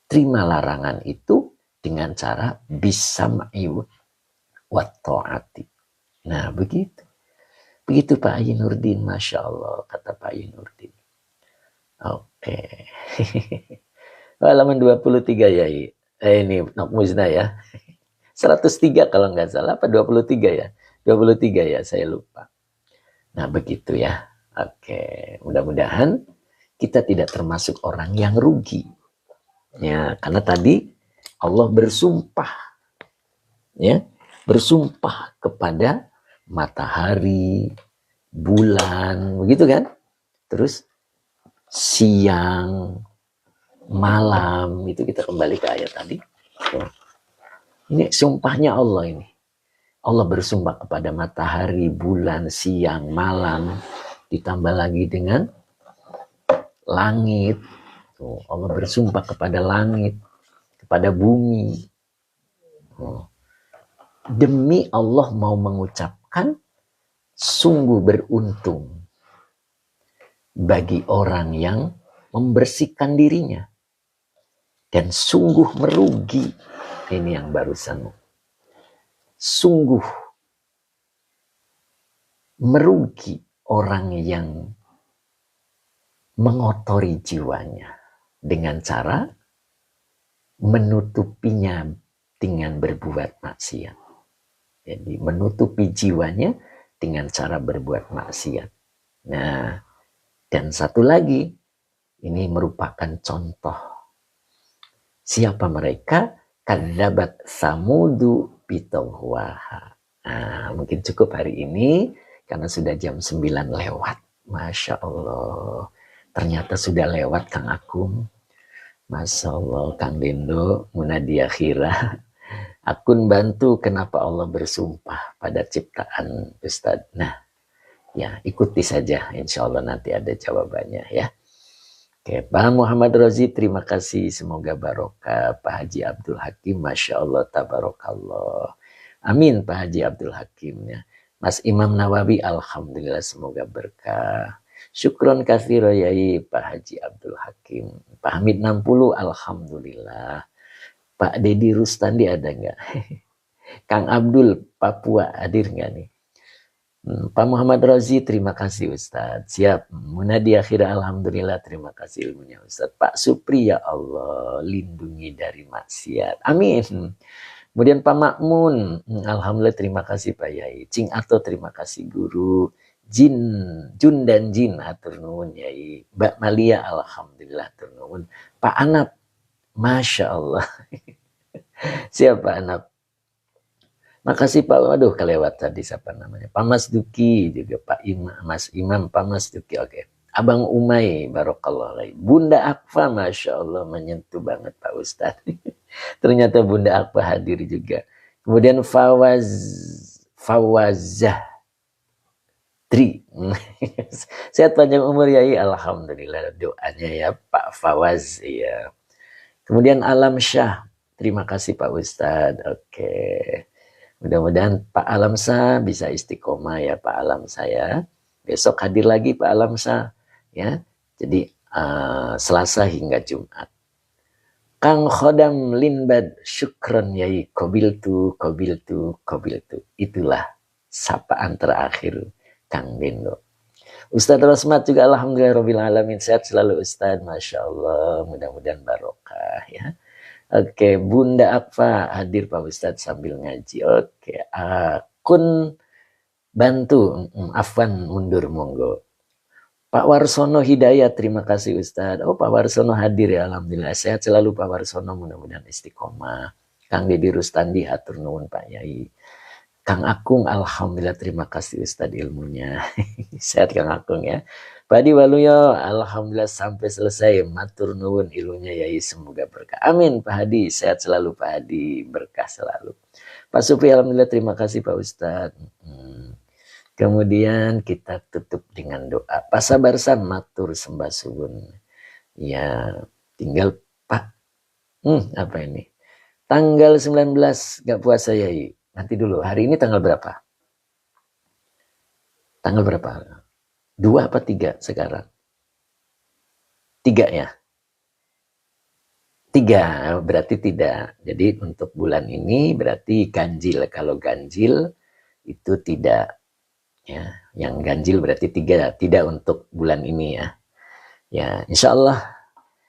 Speaker 1: Terima larangan itu dengan cara bisam'i wa ta'ati. Nah, begitu. Begitu Pak Haji Nurdin, Masya Allah, kata Pak Haji Nurdin. Oke. Halaman 23 ya. Ini Nok Muzna ya. 103 kalau nggak salah, apa 23 ya? 23 ya, saya lupa. Nah, begitu ya. Oke, mudah-mudahan kita tidak termasuk orang yang rugi. Ya, karena tadi Allah bersumpah. Ya, bersumpah kepada matahari, bulan, begitu kan? Terus siang, malam, itu kita kembali ke ayat tadi. Ini sumpahnya Allah ini. Allah bersumpah kepada matahari, bulan, siang, malam, ditambah lagi dengan langit. Tuh, Allah bersumpah kepada langit, kepada bumi. Demi Allah mau mengucapkan sungguh beruntung bagi orang yang membersihkan dirinya. Dan sungguh merugi, ini yang barusan, sungguh merugi orang yang mengotori jiwanya dengan cara menutupinya dengan berbuat maksiat. Jadi menutupi jiwanya dengan cara berbuat maksiat. Nah, dan satu lagi, ini merupakan contoh. Siapa mereka? Kadzabat Samudu bitawwaha. Nah, mungkin cukup hari ini karena sudah jam 9 lewat. Masya Allah. Ternyata sudah lewat Kang Akung. Masya Allah Kang Dindo, Munadi Akhirah. Akun bantu kenapa Allah bersumpah pada ciptaan Ustadz. Nah, ya ikuti saja. Insya Allah nanti ada jawabannya ya. Oke, Pak Muhammad Rozi, terima kasih. Semoga barokah. Pak Haji Abdul Hakim, Masya Allah, tabarakallah. Amin, Pak Haji Abdul Hakim. Ya. Mas Imam Nawawi, Alhamdulillah, semoga berkah. Syukron katsiro yai Pak Haji Abdul Hakim. Pak Hamid 60, Alhamdulillah. Pak Dedi Rustandi ada nggak? Kang Abdul, Papua, hadir nggak nih? Pak Muhammad Rozi, terima kasih Ustadz. Siap. Munadi Akhirah, Alhamdulillah, terima kasih ilmunya Ustadz. Pak Supri, ya Allah, lindungi dari maksiat. Amin. Kemudian Pak Makmun, Alhamdulillah, terima kasih Pak Yai. Cing Ato, terima kasih Guru. Jun dan Jin, atur nuwun Yai. Mbak Malia, Alhamdulillah, atur nuwun. Pak Anap, Masya Allah. Siap Pak Anap. Makasih Pak, waduh kelewat tadi siapa namanya. Pak Mas Duki juga Pak Imam, Mas Imam, Pak Mas Duki, oke. Abang Umay, barokallah lain. Bunda Akfa, Masya Allah, menyentuh banget Pak Ustadz. Ternyata Bunda Akfa hadir juga. Kemudian Fawazah Tri. Sehat panjang umur ya, alhamdulillah doanya ya Pak Fawaz ya. Kemudian Alam Syah, terima kasih Pak Ustadz, oke. Mudah-mudahan Pak Alamsa bisa istiqomah ya Pak Alamsa ya. Besok hadir lagi Pak Alamsa ya. Jadi Selasa hingga Jumat. Kang Khodam Linbad, syukron yai, kobiltu. Itulah sapaan terakhir Kang Dindo. Ustadz Rosmat juga alhamdulillah rabbil alamin, sehat selalu Ustadz, Masya Allah, mudah-mudahan barokah ya. Oke, Bunda Akfa hadir Pak Ustadz sambil ngaji. Oke, akun bantu. Afwan mundur monggo. Pak Warsono Hidayat, terima kasih Ustadz. Oh, Pak Warsono hadir ya, alhamdulillah. Sehat selalu Pak Warsono, mudah-mudahan istiqomah. Kang Dedi Rustandi, hatur nuwun Pak Yai. Kang Akung, alhamdulillah, terima kasih Ustadz ilmunya. Sehat Kang Akung ya. Pak Adi Waluyo, alhamdulillah sampai selesai. Matur nuwun ilmunya Yai, semoga berkah. Amin Pak Hadi, sehat selalu Pak Hadi, berkah selalu. Pak Supri, alhamdulillah terima kasih Pak Ustadz. Kemudian kita tutup dengan doa. Pak Sabarsan, matur sembah suwun. Ya, tinggal Pak. Apa ini? Tanggal 19 gak puasa Yai. Nanti dulu, hari ini tanggal berapa? Tanggal berapa? 2 apa 3 sekarang? 3 ya? 3, berarti tidak. Jadi untuk bulan ini berarti ganjil. Kalau ganjil itu tidak. Ya, yang ganjil berarti 3. Tidak untuk bulan ini ya. Ya, insya Allah.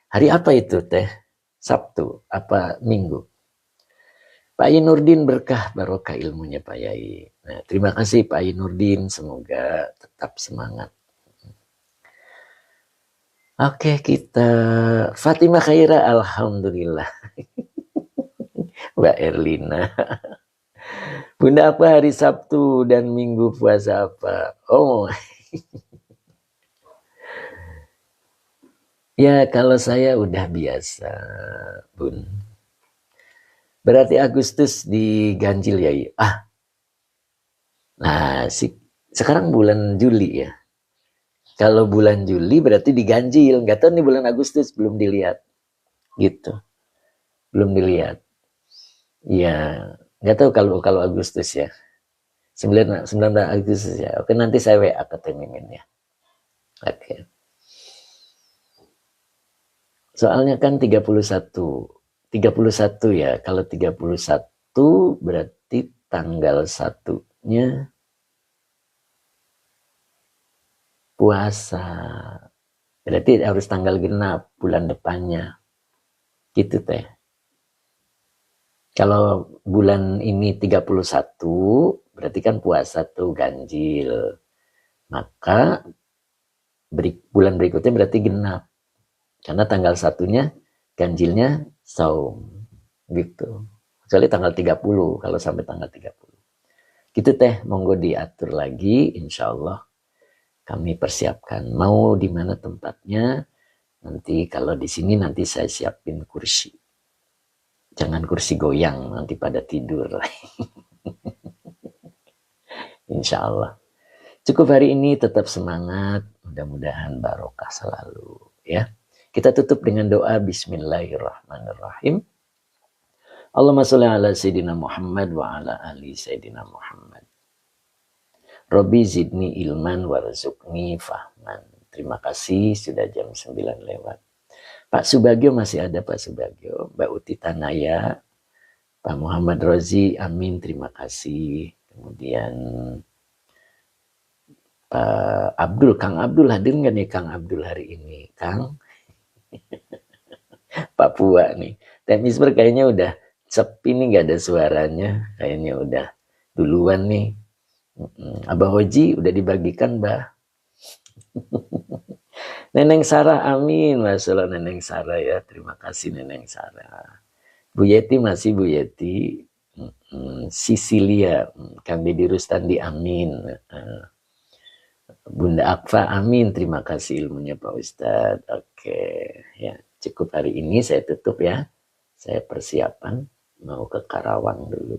Speaker 1: Hari apa itu teh? Sabtu, apa Minggu? Pak Nurdin, berkah barokah ilmunya Pak Yai. Nah, terima kasih Pak Nurdin, semoga tetap semangat. Oke, kita Fatimah Khaira, alhamdulillah. Mbak Erlina. Bunda apa hari Sabtu dan Minggu puasa apa? Oh. Ya, kalau saya udah biasa, Bun. Berarti Agustus diganjil ya. Nah, sekarang bulan Juli ya. Kalau bulan Juli berarti diganjil. Nggak tahu nih bulan Agustus, belum dilihat. Gitu. Belum dilihat. Ya, nggak tahu kalau Agustus ya. 19 Agustus ya. Oke, nanti saya WA ke Temimin ya. Oke. Soalnya kan 31. 31 ya. Kalau 31 berarti tanggal satunya puasa. Berarti harus tanggal genap bulan depannya. Gitu teh. Kalau bulan ini 31 berarti kan puasa tuh ganjil. Maka bulan berikutnya berarti genap. Karena tanggal satunya ganjilnya saum. Gitu. Kecuali tanggal 30 kalau sampai tanggal 30. Gitu teh, monggo diatur lagi, insya Allah kami persiapkan. Mau di mana tempatnya? Nanti kalau di sini nanti saya siapin kursi. Jangan kursi goyang, nanti pada tidur. Insya Allah. Cukup hari ini tetap semangat. Mudah-mudahan barokah selalu. Ya. Kita tutup dengan doa Bismillahirrahmanirrahim. Allahumma sholli ala Sayyidina Muhammad wa ala ali Sayyidina Muhammad. Robbi zidni ilman warzuqni fahman. Terima kasih, sudah jam 9 lewat. Pak Subagio masih ada, Pak Subagio. Mbak Uti Tanaya, Pak Muhammad Rozi, amin, terima kasih. Kemudian Pak Abdul, Kang Abdul hadir nggak nih Kang Abdul hari ini? Kang, Papua nih. Teh Misber kayaknya udah sepi nih, nggak ada suaranya. Kayaknya udah duluan nih. Abah Hoji udah dibagikan, Mbah. Neneng Sarah, amin. Masalah Neneng Sarah ya. Terima kasih Neneng Sarah. Bu Yeti masih Bu Yeti. Sisilia, Kang Deddy Rustandi, amin. Bunda Akfa, amin. Terima kasih ilmunya Pak Ustadz. Oke, ya cukup hari ini saya tutup ya. Saya persiapan mau ke Karawang dulu.